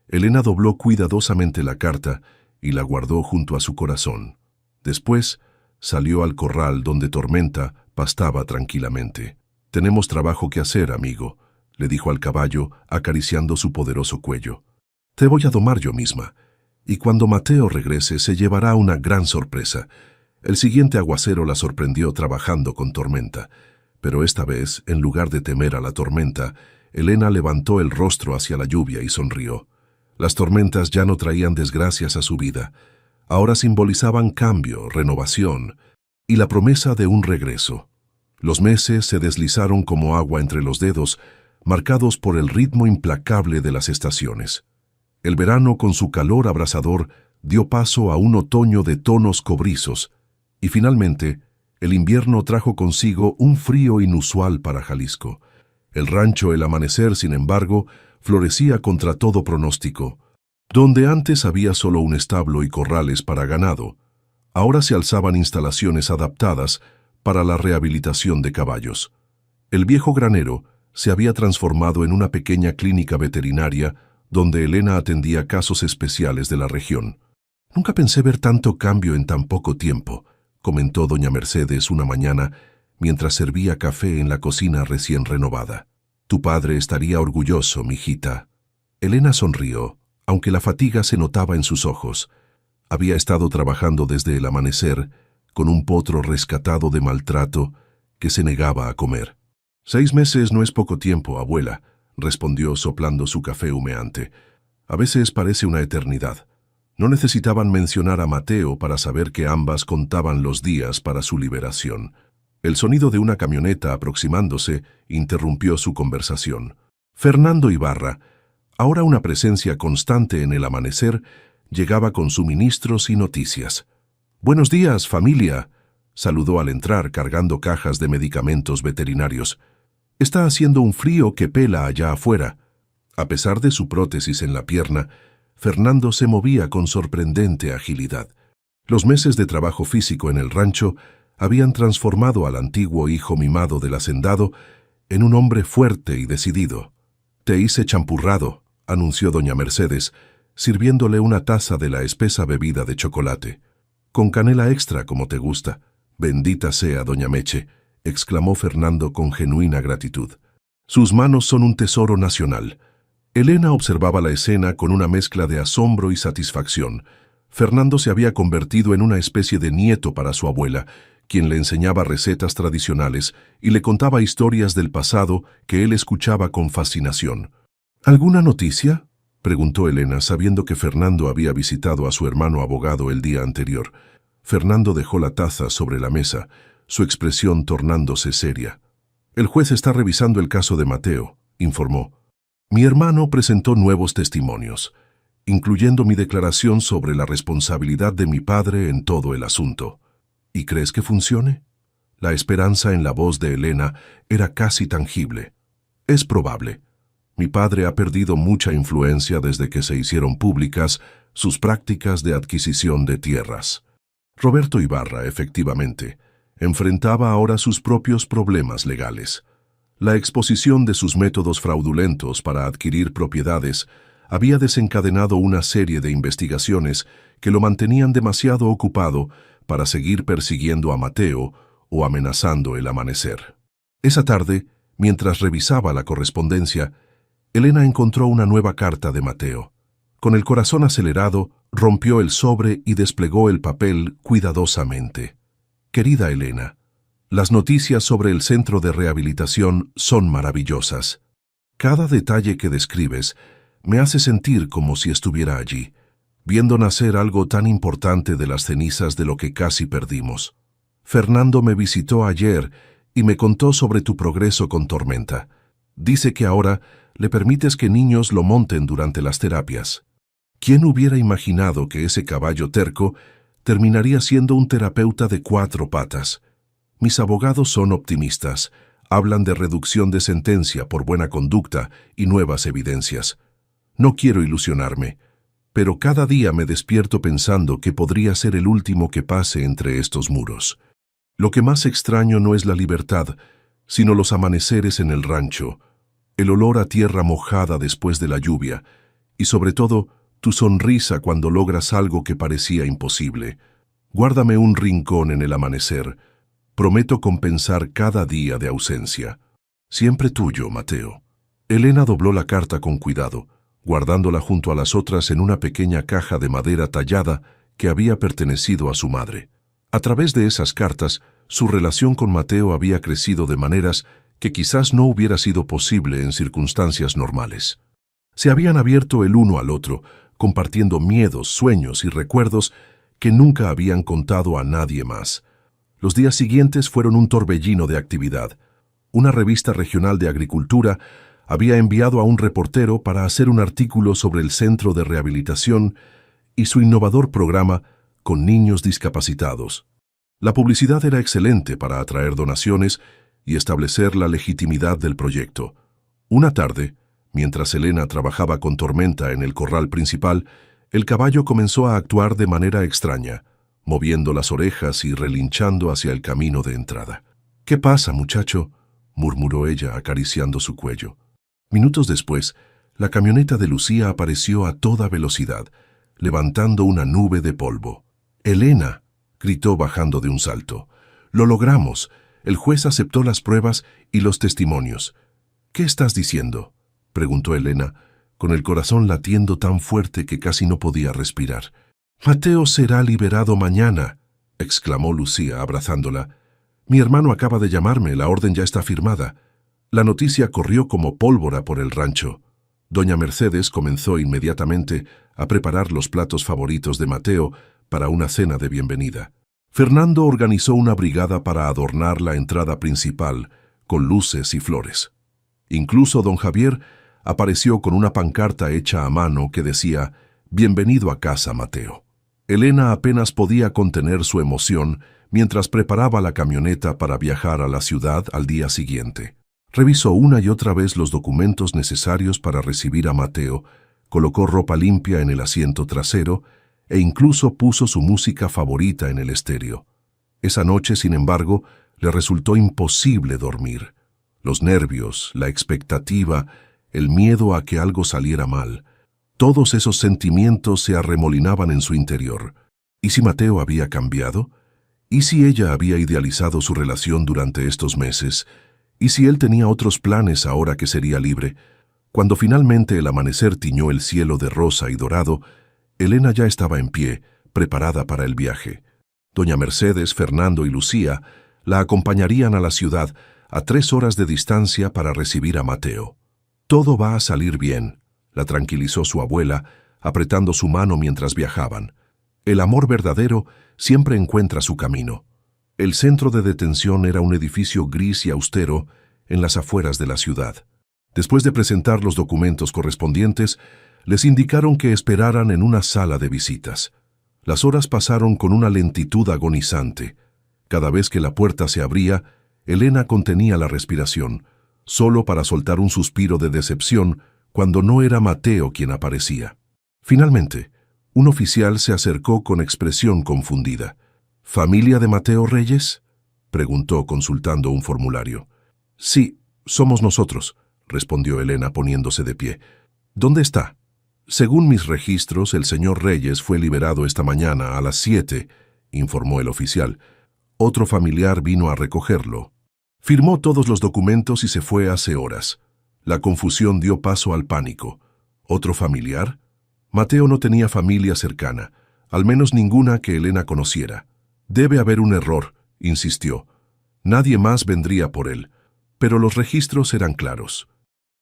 Speaker 1: Elena dobló cuidadosamente la carta y la guardó junto a su corazón. Después, salió al corral donde Tormenta pastaba tranquilamente. «Tenemos trabajo que hacer, amigo», le dijo al caballo, acariciando su poderoso cuello. «Te voy a domar yo misma, y cuando Mateo regrese se llevará una gran sorpresa». El siguiente aguacero la sorprendió trabajando con Tormenta, pero esta vez, en lugar de temer a la tormenta, Elena levantó el rostro hacia la lluvia y sonrió. Las tormentas ya no traían desgracias a su vida. Ahora simbolizaban cambio, renovación y la promesa de un regreso. Los meses se deslizaron como agua entre los dedos, marcados por el ritmo implacable de las estaciones. El verano, con su calor abrasador, dio paso a un otoño de tonos cobrizos, y finalmente, el invierno trajo consigo un frío inusual para Jalisco. El rancho El Amanecer, sin embargo, florecía contra todo pronóstico. Donde antes había solo un establo y corrales para ganado, ahora se alzaban instalaciones adaptadas para la rehabilitación de caballos. El viejo granero se había transformado en una pequeña clínica veterinaria donde Elena atendía casos especiales de la región. «Nunca pensé ver tanto cambio en tan poco tiempo», comentó doña Mercedes una mañana mientras servía café en la cocina recién renovada. «Tu padre estaría orgulloso, mijita». Elena sonrió, aunque la fatiga se notaba en sus ojos. Había estado trabajando desde el amanecer con un potro rescatado de maltrato que se negaba a comer. «6 meses no es poco tiempo, abuela», respondió soplando su café humeante. «A veces parece una eternidad». No necesitaban mencionar a Mateo para saber que ambas contaban los días para su liberación. El sonido de una camioneta aproximándose interrumpió su conversación. Fernando Ibarra, ahora una presencia constante en El Amanecer, llegaba con suministros y noticias. «Buenos días, familia», saludó al entrar cargando cajas de medicamentos veterinarios. «Está haciendo un frío que pela allá afuera». A pesar de su prótesis en la pierna, Fernando se movía con sorprendente agilidad. Los meses de trabajo físico en el rancho habían transformado al antiguo hijo mimado del hacendado en un hombre fuerte y decidido. «Te hice champurrado», anunció doña Mercedes, sirviéndole una taza de la espesa bebida de chocolate. «Con canela extra, como te gusta». «Bendita sea, doña Meche», exclamó Fernando con genuina gratitud. «Sus manos son un tesoro nacional». Elena observaba la escena con una mezcla de asombro y satisfacción. Fernando se había convertido en una especie de nieto para su abuela, quien le enseñaba recetas tradicionales y le contaba historias del pasado que él escuchaba con fascinación. «¿Alguna noticia?», preguntó Elena, sabiendo que Fernando había visitado a su hermano abogado el día anterior. Fernando dejó la taza sobre la mesa, su expresión tornándose seria. «El juez está revisando el caso de Mateo», informó. «Mi hermano presentó nuevos testimonios, incluyendo mi declaración sobre la responsabilidad de mi padre en todo el asunto. ¿Y crees que funcione?». La esperanza en la voz de Elena era casi tangible. «Es probable. Mi padre ha perdido mucha influencia desde que se hicieron públicas sus prácticas de adquisición de tierras». Roberto Ibarra, efectivamente, enfrentaba ahora sus propios problemas legales. La exposición de sus métodos fraudulentos para adquirir propiedades había desencadenado una serie de investigaciones que lo mantenían demasiado ocupado para seguir persiguiendo a Mateo o amenazando El Amanecer. Esa tarde, mientras revisaba la correspondencia, Elena encontró una nueva carta de Mateo. Con el corazón acelerado, rompió el sobre y desplegó el papel cuidadosamente. «Querida Elena, las noticias sobre el centro de rehabilitación son maravillosas. Cada detalle que describes me hace sentir como si estuviera allí, viendo nacer algo tan importante de las cenizas de lo que casi perdimos. Fernando me visitó ayer y me contó sobre tu progreso con Tormenta. Dice que ahora le permites que niños lo monten durante las terapias. ¿Quién hubiera imaginado que ese caballo terco terminaría siendo un terapeuta de 4 patas? Mis abogados son optimistas, hablan de reducción de sentencia por buena conducta y nuevas evidencias. No quiero ilusionarme, pero cada día me despierto pensando que podría ser el último que pase entre estos muros. Lo que más extraño no es la libertad, sino los amaneceres en el rancho, el olor a tierra mojada después de la lluvia, y sobre todo, tu sonrisa cuando logras algo que parecía imposible. Guárdame un rincón en El Amanecer. Prometo compensar cada día de ausencia. Siempre tuyo, Mateo». Elena dobló la carta con cuidado, guardándola junto a las otras en una pequeña caja de madera tallada que había pertenecido a su madre. A través de esas cartas, su relación con Mateo había crecido de maneras que quizás no hubiera sido posible en circunstancias normales. Se habían abierto el uno al otro, compartiendo miedos, sueños y recuerdos que nunca habían contado a nadie más. Los días siguientes fueron un torbellino de actividad. Una revista regional de agricultura había enviado a un reportero para hacer un artículo sobre el centro de rehabilitación y su innovador programa con niños discapacitados. La publicidad era excelente para atraer donaciones y establecer la legitimidad del proyecto. Una tarde, mientras Elena trabajaba con Tormenta en el corral principal, el caballo comenzó a actuar de manera extraña, moviendo las orejas y relinchando hacia el camino de entrada. «¿Qué pasa, muchacho?», murmuró ella acariciando su cuello. Minutos después, la camioneta de Lucía apareció a toda velocidad, levantando una nube de polvo. «¡Elena!», gritó bajando de un salto. «¡Lo logramos! El juez aceptó las pruebas y los testimonios». «¿Qué estás diciendo?», preguntó Elena, con el corazón latiendo tan fuerte que casi no podía respirar. «Mateo será liberado mañana», exclamó Lucía abrazándola. «Mi hermano acaba de llamarme, la orden ya está firmada». La noticia corrió como pólvora por el rancho. Doña Mercedes comenzó inmediatamente a preparar los platos favoritos de Mateo para una cena de bienvenida. Fernando organizó una brigada para adornar la entrada principal con luces y flores. Incluso don Javier apareció con una pancarta hecha a mano que decía «Bienvenido a casa, Mateo». Elena apenas podía contener su emoción mientras preparaba la camioneta para viajar a la ciudad al día siguiente. Revisó una y otra vez los documentos necesarios para recibir a Mateo, colocó ropa limpia en el asiento trasero e incluso puso su música favorita en el estéreo. Esa noche, sin embargo, le resultó imposible dormir. Los nervios, la expectativa, el miedo a que algo saliera mal, todos esos sentimientos se arremolinaban en su interior. ¿Y si Mateo había cambiado? ¿Y si ella había idealizado su relación durante estos meses? ¿Y si él tenía otros planes ahora que sería libre? Cuando finalmente el amanecer tiñó el cielo de rosa y dorado, Elena ya estaba en pie, preparada para el viaje. Doña Mercedes, Fernando y Lucía la acompañarían a la ciudad a 3 horas de distancia para recibir a Mateo. «Todo va a salir bien», la tranquilizó su abuela, apretando su mano mientras viajaban. «El amor verdadero siempre encuentra su camino». El centro de detención era un edificio gris y austero en las afueras de la ciudad. Después de presentar los documentos correspondientes, les indicaron que esperaran en una sala de visitas. Las horas pasaron con una lentitud agonizante. Cada vez que la puerta se abría, Elena contenía la respiración, solo para soltar un suspiro de decepción cuando no era Mateo quien aparecía. Finalmente, un oficial se acercó con expresión confundida. «¿Familia de Mateo Reyes?», preguntó consultando un formulario. «Sí, somos nosotros», respondió Elena poniéndose de pie. «¿Dónde está?». «Según mis registros, el señor Reyes fue liberado esta mañana a las 7», informó el oficial. «Otro familiar vino a recogerlo. Firmó todos los documentos y se fue hace horas». La confusión dio paso al pánico. ¿Otro familiar? Mateo no tenía familia cercana, al menos ninguna que Elena conociera. «Debe haber un error», insistió. «Nadie más vendría por él». Pero los registros eran claros.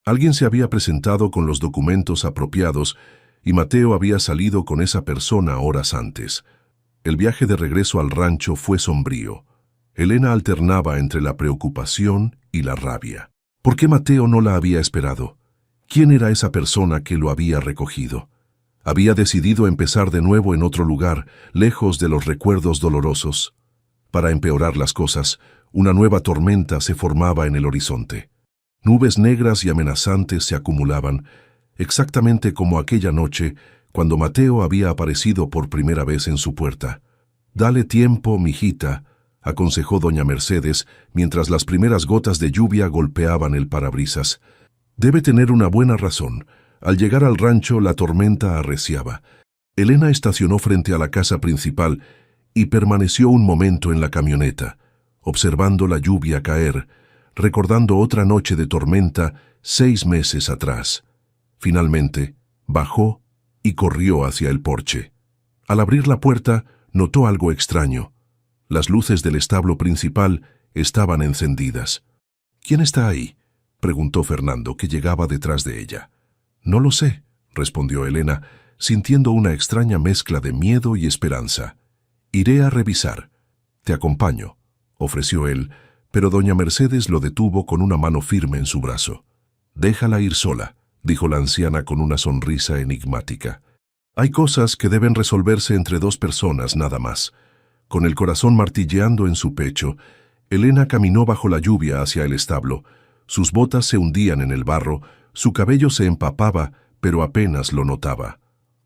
Speaker 1: Alguien se había presentado con los documentos apropiados y Mateo había salido con esa persona horas antes. El viaje de regreso al rancho fue sombrío. Elena alternaba entre la preocupación y la rabia. ¿Por qué Mateo no la había esperado? ¿Quién era esa persona que lo había recogido? Había decidido empezar de nuevo en otro lugar, lejos de los recuerdos dolorosos. Para empeorar las cosas, una nueva tormenta se formaba en el horizonte. Nubes negras y amenazantes se acumulaban, exactamente como aquella noche cuando Mateo había aparecido por primera vez en su puerta. «Dale tiempo, mijita», aconsejó doña Mercedes mientras las primeras gotas de lluvia golpeaban el parabrisas. «Debe tener una buena razón. Al llegar al rancho, la tormenta arreciaba. Elena estacionó frente a la casa principal y permaneció un momento en la camioneta, observando la lluvia caer, recordando otra noche de tormenta 6 meses atrás. Finalmente, bajó y corrió hacia el porche. Al abrir la puerta, notó algo extraño. Las luces del establo principal estaban encendidas. «¿Quién está ahí?», preguntó Fernando, que llegaba detrás de ella. «No lo sé», respondió Elena, sintiendo una extraña mezcla de miedo y esperanza. «Iré a revisar». «Te acompaño», ofreció él, pero doña Mercedes lo detuvo con una mano firme en su brazo. Déjala ir sola, dijo la anciana con una sonrisa enigmática. Hay cosas que deben resolverse entre dos personas nada más. Con el corazón martilleando en su pecho, Elena caminó bajo la lluvia hacia el establo. Sus botas se hundían en el barro, su cabello se empapaba, pero apenas lo notaba.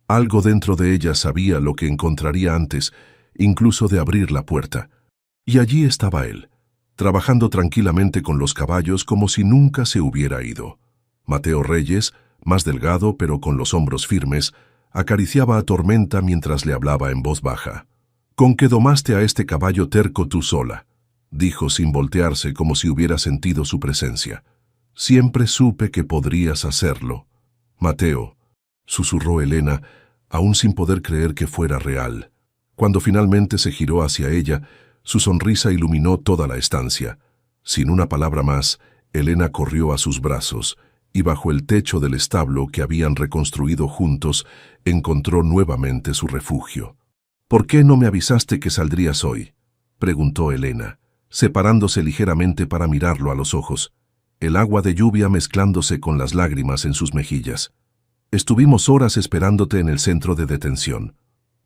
Speaker 1: Algo dentro de ella sabía lo que encontraría antes, incluso de abrir la puerta. Y allí estaba él, trabajando tranquilamente con los caballos como si nunca se hubiera ido. Mateo Reyes, más delgado pero con los hombros firmes, acariciaba a Tormenta mientras le hablaba en voz baja. «Con que domaste a este caballo terco tú sola», dijo sin voltearse como si hubiera sentido su presencia. «Siempre supe que podrías hacerlo». «Mateo», susurró Elena, aún sin poder creer que fuera real. Cuando finalmente se giró hacia ella, su sonrisa iluminó toda la estancia. Sin una palabra más, Elena corrió a sus brazos y bajo el techo del establo que habían reconstruido juntos, encontró nuevamente su refugio. «¿Por qué no me avisaste que saldrías hoy?», preguntó Elena, separándose ligeramente para mirarlo a los ojos, el agua de lluvia mezclándose con las lágrimas en sus mejillas. «Estuvimos horas esperándote en el centro de detención».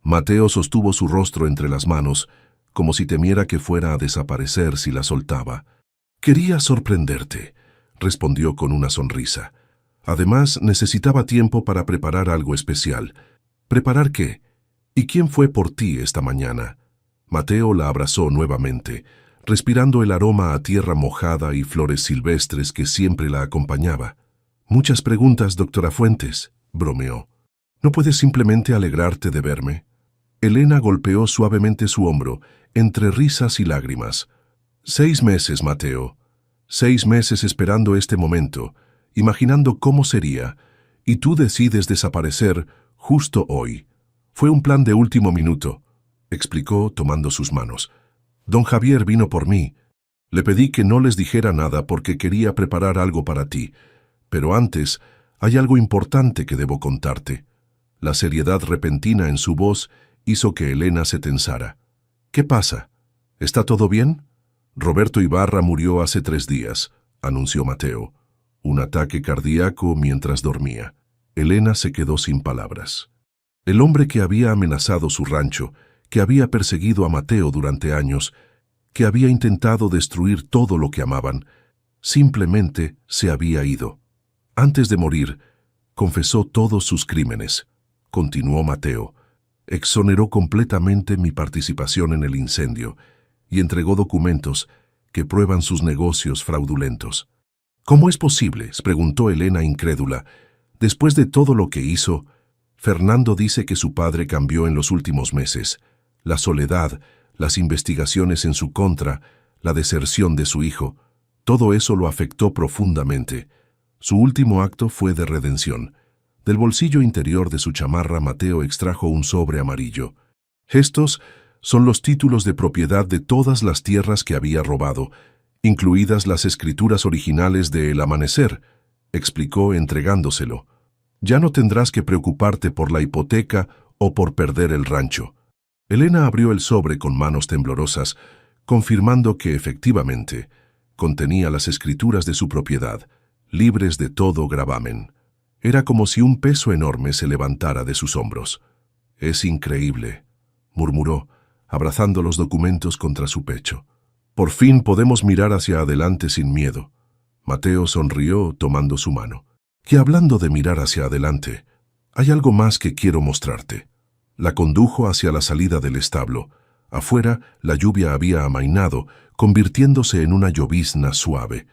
Speaker 1: Mateo sostuvo su rostro entre las manos, como si temiera que fuera a desaparecer si la soltaba. «Quería sorprenderte», respondió con una sonrisa. «Además, necesitaba tiempo para preparar algo especial». «¿Preparar qué? ¿Y quién fue por ti esta mañana?». Mateo la abrazó nuevamente, respirando el aroma a tierra mojada y flores silvestres que siempre la acompañaba. «Muchas preguntas, doctora Fuentes», bromeó. «¿No puedes simplemente alegrarte de verme?». Elena golpeó suavemente su hombro, entre risas y lágrimas. 6 meses, Mateo. 6 meses esperando este momento, imaginando cómo sería, y tú decides desaparecer justo hoy. Fue un plan de último minuto», explicó tomando sus manos. «Don Javier vino por mí. Le pedí que no les dijera nada porque quería preparar algo para ti. Pero antes, hay algo importante que debo contarte». La seriedad repentina en su voz hizo que Elena se tensara. «¿Qué pasa? ¿Está todo bien?». «Roberto Ibarra murió hace 3 días», anunció Mateo. «Un ataque cardíaco mientras dormía». Elena se quedó sin palabras. El hombre que había amenazado su rancho, que había perseguido a Mateo durante años, que había intentado destruir todo lo que amaban, simplemente se había ido. Antes de morir, confesó todos sus crímenes. Continuó Mateo. Exoneró completamente mi participación en el incendio y entregó documentos que prueban sus negocios fraudulentos. «¿Cómo es posible?», preguntó Elena incrédula. «Después de todo lo que hizo, Fernando dice que su padre cambió en los últimos meses. La soledad, las investigaciones en su contra, la deserción de su hijo, todo eso lo afectó profundamente. Su último acto fue de redención». Del bolsillo interior de su chamarra, Mateo extrajo un sobre amarillo. «Estos son los títulos de propiedad de todas las tierras que había robado, incluidas las escrituras originales de El Amanecer», explicó entregándoselo. «Ya no tendrás que preocuparte por la hipoteca o por perder el rancho». Elena abrió el sobre con manos temblorosas, confirmando que efectivamente contenía las escrituras de su propiedad, libres de todo gravamen. Era como si un peso enorme se levantara de sus hombros. «Es increíble», murmuró, abrazando los documentos contra su pecho. «Por fin podemos mirar hacia adelante sin miedo». Mateo sonrió tomando su mano. «Y hablando de mirar hacia adelante, hay algo más que quiero mostrarte». La condujo hacia la salida del establo. Afuera, la lluvia había amainado, convirtiéndose en una llovizna suave.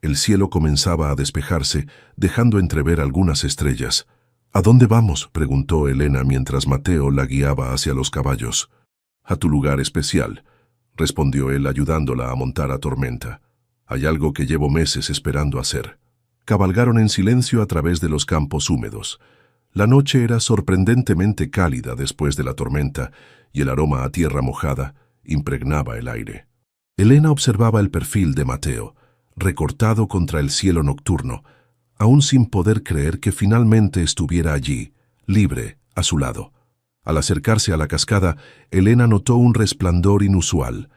Speaker 1: El cielo comenzaba a despejarse, dejando entrever algunas estrellas. «¿A dónde vamos?», preguntó Elena mientras Mateo la guiaba hacia los caballos. «A tu lugar especial», respondió él ayudándola a montar a Tormenta. «Hay algo que llevo meses esperando hacer». Cabalgaron en silencio a través de los campos húmedos. La noche era sorprendentemente cálida después de la tormenta, y el aroma a tierra mojada impregnaba el aire. Elena observaba el perfil de Mateo, recortado contra el cielo nocturno, aún sin poder creer que finalmente estuviera allí, libre, a su lado. Al acercarse a la cascada, Elena notó un resplandor inusual.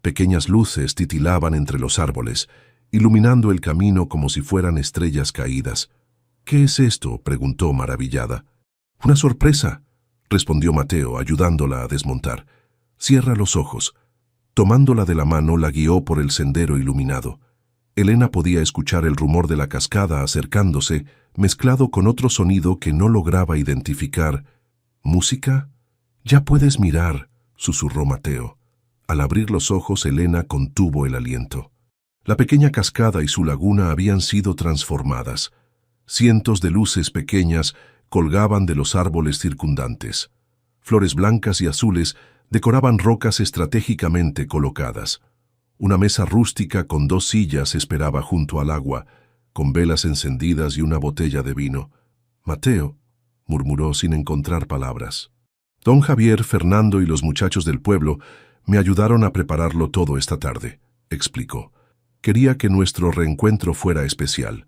Speaker 1: Pequeñas luces titilaban entre los árboles, iluminando el camino como si fueran estrellas caídas. «¿Qué es esto?», preguntó maravillada. «Una sorpresa», respondió Mateo, ayudándola a desmontar. «Cierra los ojos». Tomándola de la mano, la guió por el sendero iluminado. Elena podía escuchar el rumor de la cascada acercándose, mezclado con otro sonido que no lograba identificar. «¿Música? Ya puedes mirar», susurró Mateo. Al abrir los ojos, Elena contuvo el aliento. La pequeña cascada y su laguna habían sido transformadas. Cientos de luces pequeñas colgaban de los árboles circundantes. Flores blancas y azules decoraban rocas estratégicamente colocadas. Una mesa rústica con 2 sillas esperaba junto al agua, con velas encendidas y una botella de vino. «Mateo», murmuró sin encontrar palabras. «Don Javier, Fernando y los muchachos del pueblo me ayudaron a prepararlo todo esta tarde», explicó. «Quería que nuestro reencuentro fuera especial».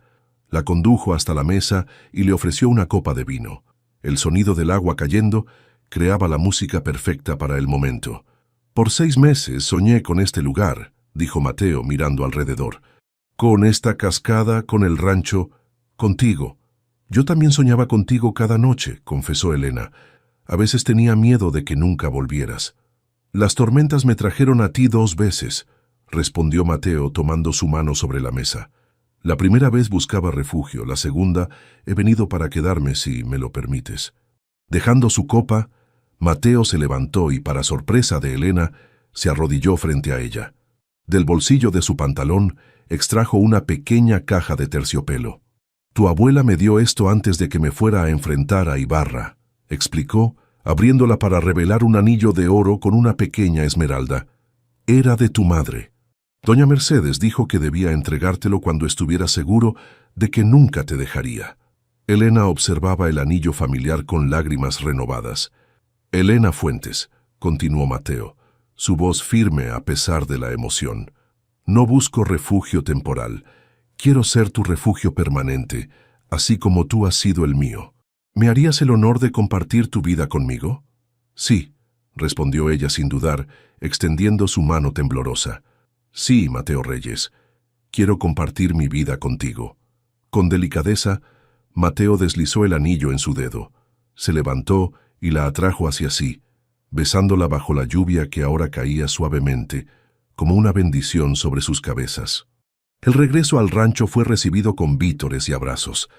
Speaker 1: La condujo hasta la mesa y le ofreció una copa de vino. El sonido del agua cayendo creaba la música perfecta para el momento. «Por 6 meses soñé con este lugar», dijo Mateo mirando alrededor. «Con esta cascada, con el rancho, contigo». «Yo también soñaba contigo cada noche», confesó Elena. «A veces tenía miedo de que nunca volvieras». «Las tormentas me trajeron a ti 2 veces», respondió Mateo tomando su mano sobre la mesa. «La primera vez buscaba refugio, la segunda he venido para quedarme si me lo permites». Dejando su copa, Mateo se levantó y, para sorpresa de Elena, se arrodilló frente a ella. Del bolsillo de su pantalón extrajo una pequeña caja de terciopelo. «Tu abuela me dio esto antes de que me fuera a enfrentar a Ibarra», explicó, abriéndola para revelar un anillo de oro con una pequeña esmeralda. «Era de tu madre. Doña Mercedes dijo que debía entregártelo cuando estuviera seguro de que nunca te dejaría». Elena observaba el anillo familiar con lágrimas renovadas. «Elena Fuentes», continuó Mateo, su voz firme a pesar de la emoción. «No busco refugio temporal. Quiero ser tu refugio permanente, así como tú has sido el mío. ¿Me harías el honor de compartir tu vida conmigo?» «Sí», respondió ella sin dudar, extendiendo su mano temblorosa. «Sí, Mateo Reyes, quiero compartir mi vida contigo». Con delicadeza, Mateo deslizó el anillo en su dedo. Se levantó y la atrajo hacia sí, besándola bajo la lluvia que ahora caía suavemente, como una bendición sobre sus cabezas. El regreso al rancho fue recibido con vítores y abrazos.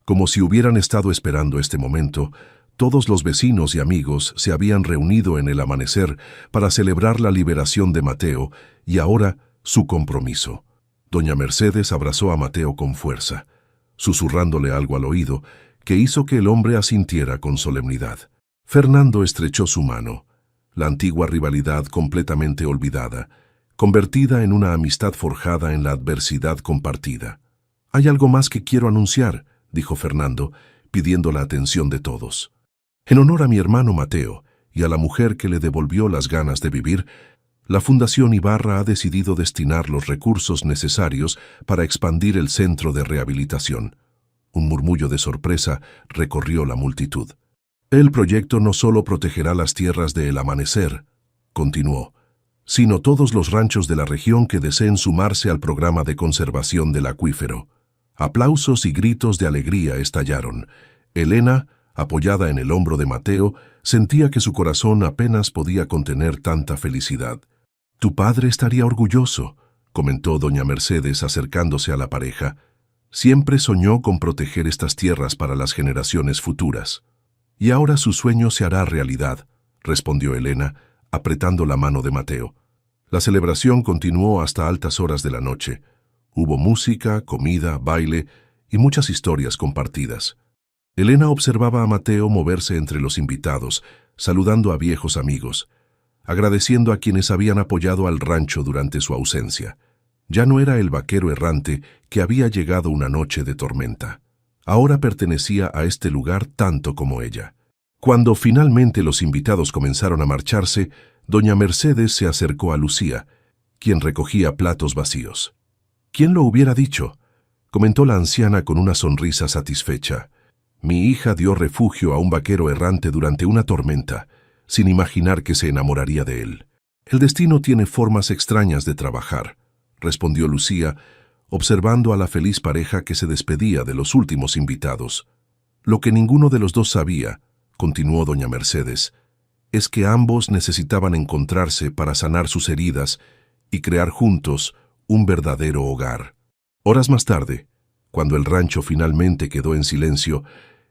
Speaker 1: Como si hubieran estado esperando este momento, todos los vecinos y amigos se habían reunido en el amanecer para celebrar la liberación de Mateo y ahora su compromiso. Doña Mercedes abrazó a Mateo con fuerza, susurrándole algo al oído que hizo que el hombre asintiera con solemnidad. Fernando estrechó su mano, la antigua rivalidad completamente olvidada, convertida en una amistad forjada en la adversidad compartida. «Hay algo más que quiero anunciar», dijo Fernando, pidiendo la atención de todos. «En honor a mi hermano Mateo y a la mujer que le devolvió las ganas de vivir, la Fundación Ibarra ha decidido destinar los recursos necesarios para expandir el centro de rehabilitación». Un murmullo de sorpresa recorrió la multitud. «El proyecto no solo protegerá las tierras de El Amanecer», continuó, «sino todos los ranchos de la región que deseen sumarse al programa de conservación del acuífero». Aplausos y gritos de alegría estallaron. Elena, apoyada en el hombro de Mateo, sentía que su corazón apenas podía contener tanta felicidad. «Tu padre estaría orgulloso», comentó doña Mercedes acercándose a la pareja. «Siempre soñó con proteger estas tierras para las generaciones futuras». «Y ahora su sueño se hará realidad», respondió Elena, apretando la mano de Mateo. La celebración continuó hasta altas horas de la noche. Hubo música, comida, baile y muchas historias compartidas. Elena observaba a Mateo moverse entre los invitados, saludando a viejos amigos, agradeciendo a quienes habían apoyado al rancho durante su ausencia. Ya no era el vaquero errante que había llegado una noche de tormenta. Ahora pertenecía a este lugar tanto como ella. Cuando finalmente los invitados comenzaron a marcharse, doña Mercedes se acercó a Lucía, quien recogía platos vacíos. «¿Quién lo hubiera dicho?», comentó la anciana con una sonrisa satisfecha. «Mi hija dio refugio a un vaquero errante durante una tormenta, sin imaginar que se enamoraría de él. El destino tiene formas extrañas de trabajar», respondió Lucía, observando a la feliz pareja que se despedía de los últimos invitados. Lo que ninguno de los dos sabía, continuó doña Mercedes, es que ambos necesitaban encontrarse para sanar sus heridas y crear juntos un verdadero hogar. Horas más tarde, cuando el rancho finalmente quedó en silencio,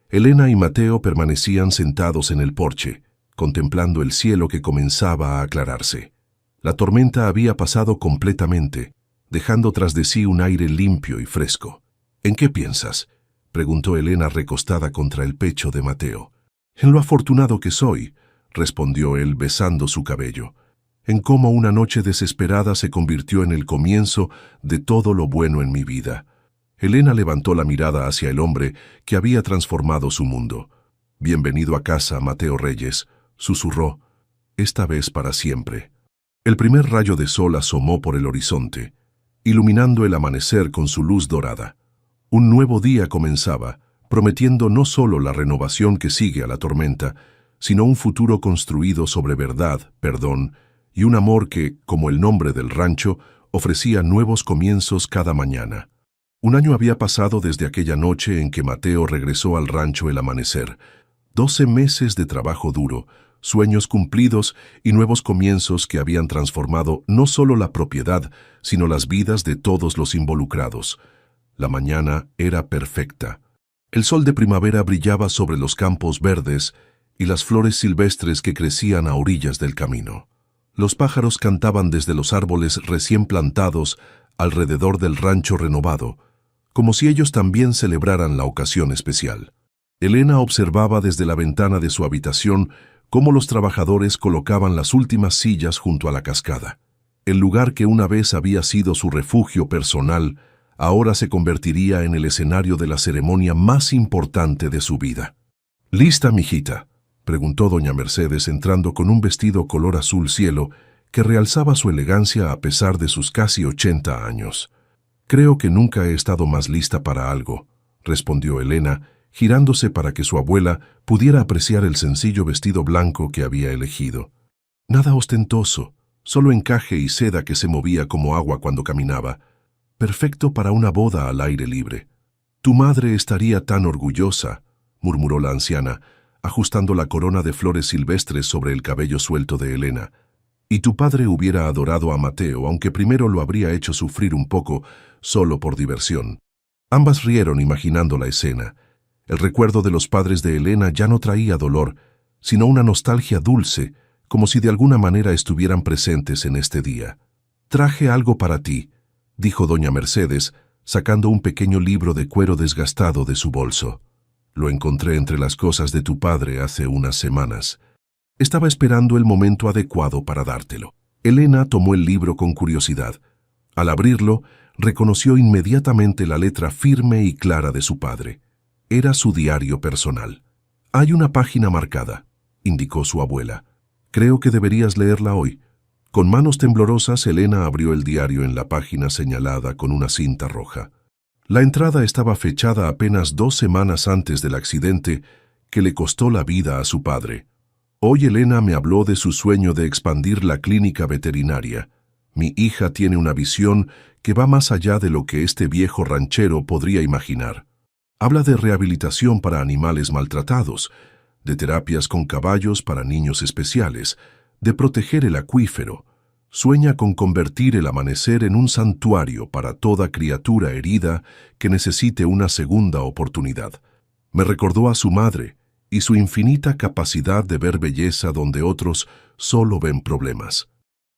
Speaker 1: Elena y Mateo permanecían sentados en el porche, contemplando el cielo que comenzaba a aclararse. La tormenta había pasado completamente, dejando tras de sí un aire limpio y fresco. «¿En qué piensas?», preguntó Elena recostada contra el pecho de Mateo. «En lo afortunado que soy», respondió él besando su cabello, «en cómo una noche desesperada se convirtió en el comienzo de todo lo bueno en mi vida». Elena levantó la mirada hacia el hombre que había transformado su mundo. «Bienvenido a casa, Mateo Reyes», susurró, «esta vez para siempre». El primer rayo de sol asomó por el horizonte, iluminando el amanecer con su luz dorada. Un nuevo día comenzaba, prometiendo no solo la renovación que sigue a la tormenta, sino un futuro construido sobre verdad, perdón y un amor que, como el nombre del rancho, ofrecía nuevos comienzos cada mañana. Un año había pasado desde aquella noche en que Mateo regresó al rancho el amanecer. 12 meses de trabajo duro, sueños cumplidos y nuevos comienzos que habían transformado no solo la propiedad, sino las vidas de todos los involucrados. La mañana era perfecta. El sol de primavera brillaba sobre los campos verdes y las flores silvestres que crecían a orillas del camino. Los pájaros cantaban desde los árboles recién plantados alrededor del rancho renovado, como si ellos también celebraran la ocasión especial. Elena observaba desde la ventana de su habitación cómo los trabajadores colocaban las últimas sillas junto a la cascada. El lugar que una vez había sido su refugio personal, ahora se convertiría en el escenario de la ceremonia más importante de su vida. «¿Lista, mijita?», preguntó doña Mercedes entrando con un vestido color azul cielo que realzaba su elegancia a pesar de sus casi 80 años. «Creo que nunca he estado más lista para algo», respondió Elena, girándose para que su abuela pudiera apreciar el sencillo vestido blanco que había elegido. Nada ostentoso, solo encaje y seda que se movía como agua cuando caminaba. Perfecto para una boda al aire libre. «Tu madre estaría tan orgullosa», murmuró la anciana, ajustando la corona de flores silvestres sobre el cabello suelto de Elena. «Y tu padre hubiera adorado a Mateo, aunque primero lo habría hecho sufrir un poco, solo por diversión». Ambas rieron imaginando la escena. El recuerdo de los padres de Elena ya no traía dolor, sino una nostalgia dulce, como si de alguna manera estuvieran presentes en este día. «Traje algo para ti», dijo doña Mercedes, sacando un pequeño libro de cuero desgastado de su bolso. «Lo encontré entre las cosas de tu padre hace unas semanas. Estaba esperando el momento adecuado para dártelo». Elena tomó el libro con curiosidad. Al abrirlo, reconoció inmediatamente la letra firme y clara de su padre. Era su diario personal. «Hay una página marcada», indicó su abuela. «Creo que deberías leerla hoy». Con manos temblorosas, Elena abrió el diario en la página señalada con una cinta roja. La entrada estaba fechada apenas 2 semanas antes del accidente que le costó la vida a su padre. «Hoy Elena me habló de su sueño de expandir la clínica veterinaria. Mi hija tiene una visión que va más allá de lo que este viejo ranchero podría imaginar. Habla de rehabilitación para animales maltratados, de terapias con caballos para niños especiales, de proteger el acuífero. Sueña con convertir el amanecer en un santuario para toda criatura herida que necesite una segunda oportunidad. Me recordó a su madre y su infinita capacidad de ver belleza donde otros solo ven problemas.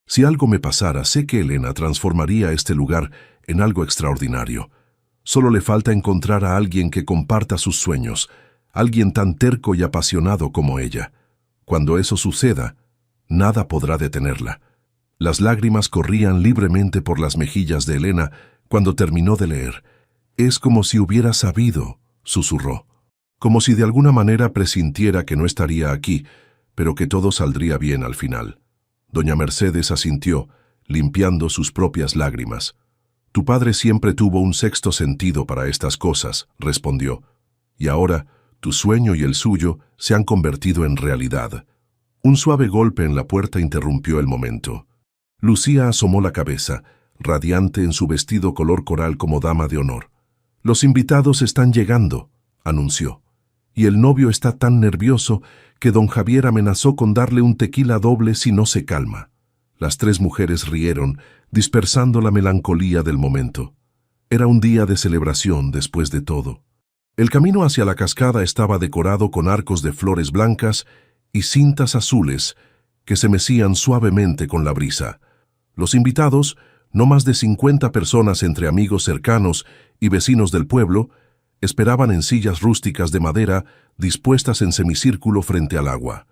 Speaker 1: Si algo me pasara, sé que Elena transformaría este lugar en algo extraordinario. Solo le falta encontrar a alguien que comparta sus sueños, alguien tan terco y apasionado como ella. Cuando eso suceda, nada podrá detenerla». Las lágrimas corrían libremente por las mejillas de Elena cuando terminó de leer. «Es como si hubiera sabido», susurró. «Como si de alguna manera presintiera que no estaría aquí, pero que todo saldría bien al final». Doña Mercedes asintió, limpiando sus propias lágrimas. «Tu padre siempre tuvo un sexto sentido para estas cosas», respondió. «Y ahora, tu sueño y el suyo se han convertido en realidad». Un suave golpe en la puerta interrumpió el momento. Lucía asomó la cabeza, radiante en su vestido color coral como dama de honor. «Los invitados están llegando», anunció, «y el novio está tan nervioso que don Javier amenazó con darle un tequila doble si no se calma». Las tres mujeres rieron, dispersando la melancolía del momento. Era un día de celebración después de todo. El camino hacia la cascada estaba decorado con arcos de flores blancas y cintas azules que se mecían suavemente con la brisa. Los invitados, no más de 50 personas entre amigos cercanos y vecinos del pueblo, esperaban en sillas rústicas de madera dispuestas en semicírculo frente al agua.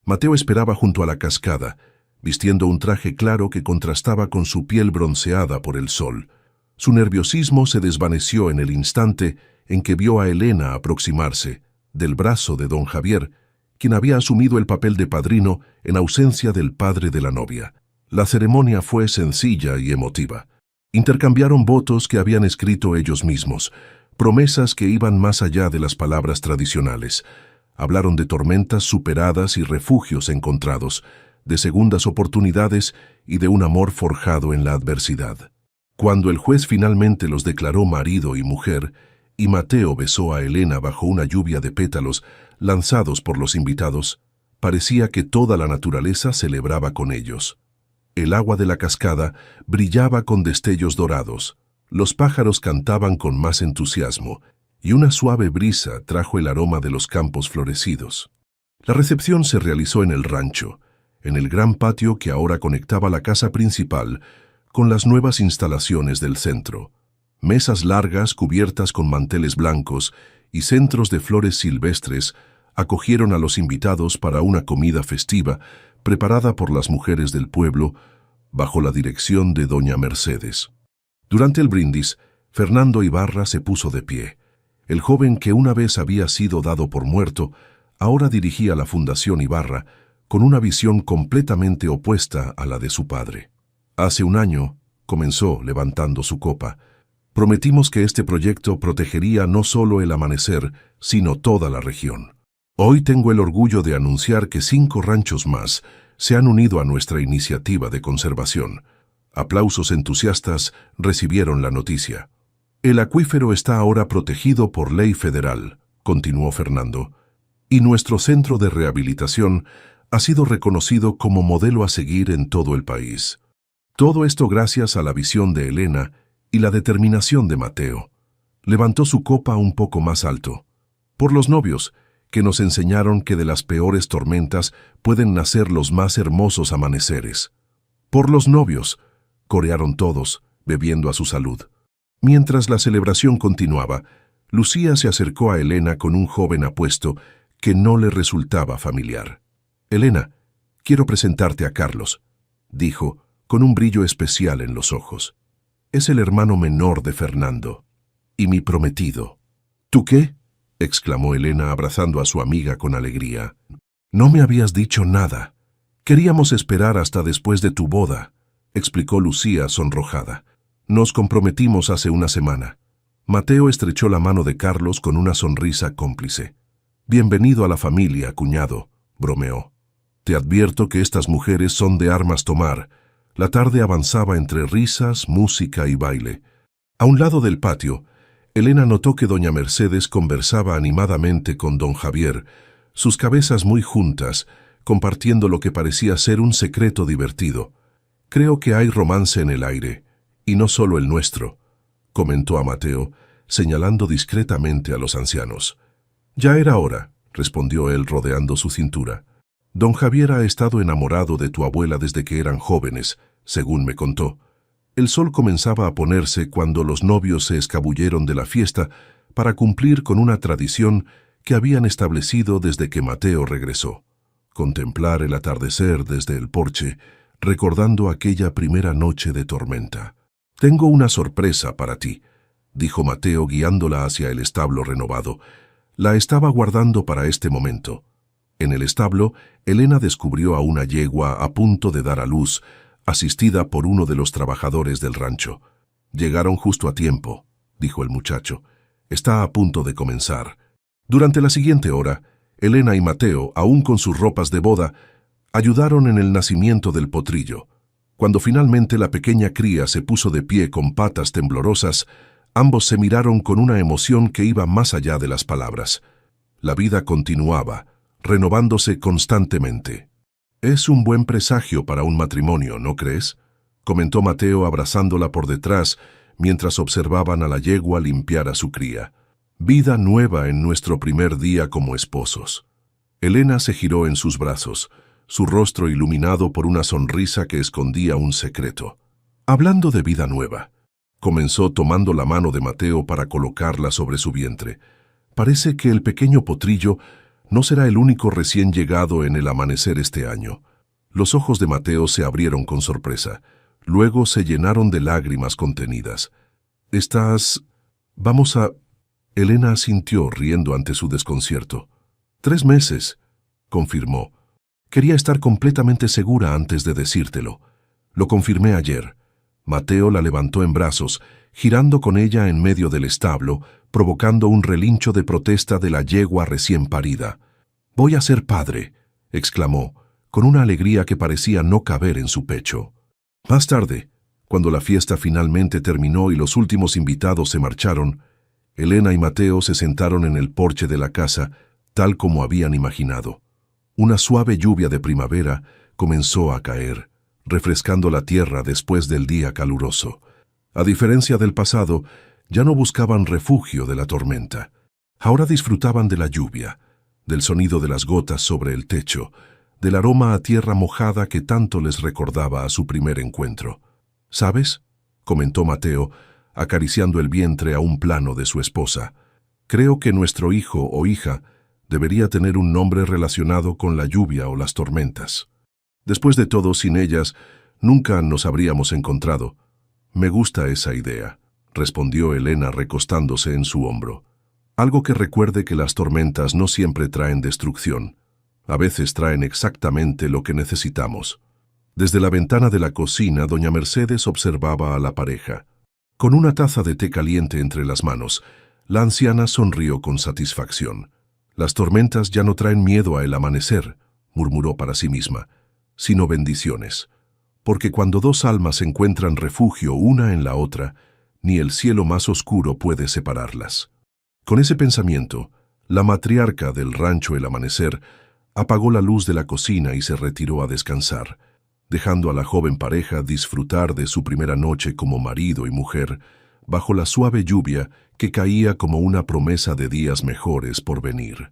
Speaker 1: Mateo esperaba junto a la cascada, vistiendo un traje claro que contrastaba con su piel bronceada por el sol. Su nerviosismo se desvaneció en el instante en que vio a Elena aproximarse, del brazo de don Javier, quien había asumido el papel de padrino en ausencia del padre de la novia. La ceremonia fue sencilla y emotiva. Intercambiaron votos que habían escrito ellos mismos, promesas que iban más allá de las palabras tradicionales. Hablaron de tormentas superadas y refugios encontrados, de segundas oportunidades y de un amor forjado en la adversidad. Cuando el juez finalmente los declaró marido y mujer, y Mateo besó a Elena bajo una lluvia de pétalos lanzados por los invitados, parecía que toda la naturaleza celebraba con ellos. El agua de la cascada brillaba con destellos dorados, los pájaros cantaban con más entusiasmo, y una suave brisa trajo el aroma de los campos florecidos. La recepción se realizó en el rancho, en el gran patio que ahora conectaba la casa principal con las nuevas instalaciones del centro. Mesas largas cubiertas con manteles blancos y centros de flores silvestres acogieron a los invitados para una comida festiva preparada por las mujeres del pueblo bajo la dirección de doña Mercedes. Durante el brindis, Fernando Ibarra se puso de pie. El joven que una vez había sido dado por muerto, ahora dirigía la Fundación Ibarra con una visión completamente opuesta a la de su padre. Hace un año, comenzó levantando su copa, prometimos que este proyecto protegería no solo el amanecer, sino toda la región. Hoy tengo el orgullo de anunciar que 5 ranchos más se han unido a nuestra iniciativa de conservación. Aplausos entusiastas recibieron la noticia. El acuífero está ahora protegido por ley federal, continuó Fernando, y nuestro centro de rehabilitación ha sido reconocido como modelo a seguir en todo el país. Todo esto gracias a la visión de Elena y la determinación de Mateo. Levantó su copa un poco más alto. Por los novios, que nos enseñaron que de las peores tormentas pueden nacer los más hermosos amaneceres. Por los novios, corearon todos, bebiendo a su salud. Mientras la celebración continuaba, Lucía se acercó a Elena con un joven apuesto que no le resultaba familiar. «Elena, quiero presentarte a Carlos», dijo, con un brillo especial en los ojos. «Es el hermano menor de Fernando, y mi prometido». «¿Tú qué?», exclamó Elena abrazando a su amiga con alegría. «No me habías dicho nada. Queríamos esperar hasta después de tu boda», explicó Lucía sonrojada. «Nos comprometimos hace una semana». Mateo estrechó la mano de Carlos con una sonrisa cómplice. «Bienvenido a la familia, cuñado», bromeó. «Te advierto que estas mujeres son de armas tomar». La tarde avanzaba entre risas, música y baile. A un lado del patio, Elena notó que doña Mercedes conversaba animadamente con don Javier, sus cabezas muy juntas, compartiendo lo que parecía ser un secreto divertido. «Creo que hay romance en el aire, y no solo el nuestro», comentó a Mateo, señalando discretamente a los ancianos. «Ya era hora», respondió él rodeando su cintura. «Don Javier ha estado enamorado de tu abuela desde que eran jóvenes, según me contó. El sol comenzaba a ponerse cuando los novios se escabulleron de la fiesta para cumplir con una tradición que habían establecido desde que Mateo regresó. Contemplar el atardecer desde el porche, recordando aquella primera noche de tormenta. «Tengo una sorpresa para ti», dijo Mateo guiándola hacia el establo renovado. La estaba guardando para este momento. En el establo, Elena descubrió a una yegua a punto de dar a luz, asistida por uno de los trabajadores del rancho. «Llegaron justo a tiempo», dijo el muchacho. «Está a punto de comenzar». Durante la siguiente hora, Elena y Mateo, aún con sus ropas de boda, ayudaron en el nacimiento del potrillo. Cuando finalmente la pequeña cría se puso de pie con patas temblorosas, ambos se miraron con una emoción que iba más allá de las palabras. La vida continuaba, renovándose constantemente. «Es un buen presagio para un matrimonio, ¿no crees?», comentó Mateo abrazándola por detrás mientras observaban a la yegua limpiar a su cría. «Vida nueva en nuestro primer día como esposos». Elena se giró en sus brazos, su rostro iluminado por una sonrisa que escondía un secreto. «Hablando de vida nueva», comenzó tomando la mano de Mateo para colocarla sobre su vientre. «Parece que el pequeño potrillo no será el único recién llegado en el amanecer este año». Los ojos de Mateo se abrieron con sorpresa. Luego se llenaron de lágrimas contenidas. Vamos a... Elena asintió, riendo ante su desconcierto. 3 meses, confirmó. Quería estar completamente segura antes de decírtelo. Lo confirmé ayer. Mateo la levantó en brazos, girando con ella en medio del establo, provocando un relincho de protesta de la yegua recién parida. «Voy a ser padre», exclamó, con una alegría que parecía no caber en su pecho. Más tarde, cuando la fiesta finalmente terminó y los últimos invitados se marcharon, Elena y Mateo se sentaron en el porche de la casa, tal como habían imaginado. Una suave lluvia de primavera comenzó a caer, refrescando la tierra después del día caluroso. A diferencia del pasado, ya no buscaban refugio de la tormenta. Ahora disfrutaban de la lluvia, del sonido de las gotas sobre el techo, del aroma a tierra mojada que tanto les recordaba a su primer encuentro. «¿Sabes?», comentó Mateo, acariciando el vientre a un plano de su esposa. «Creo que nuestro hijo o hija debería tener un nombre relacionado con la lluvia o las tormentas. Después de todo, sin ellas, nunca nos habríamos encontrado». «Me gusta esa idea», respondió Elena recostándose en su hombro. «Algo que recuerde que las tormentas no siempre traen destrucción. A veces traen exactamente lo que necesitamos». Desde la ventana de la cocina, doña Mercedes observaba a la pareja. Con una taza de té caliente entre las manos, la anciana sonrió con satisfacción. «Las tormentas ya no traen miedo al amanecer», murmuró para sí misma, «sino bendiciones. Porque cuando 2 almas encuentran refugio una en la otra, ni el cielo más oscuro puede separarlas». Con ese pensamiento, la matriarca del rancho El Amanecer apagó la luz de la cocina y se retiró a descansar, dejando a la joven pareja disfrutar de su primera noche como marido y mujer, bajo la suave lluvia que caía como una promesa de días mejores por venir.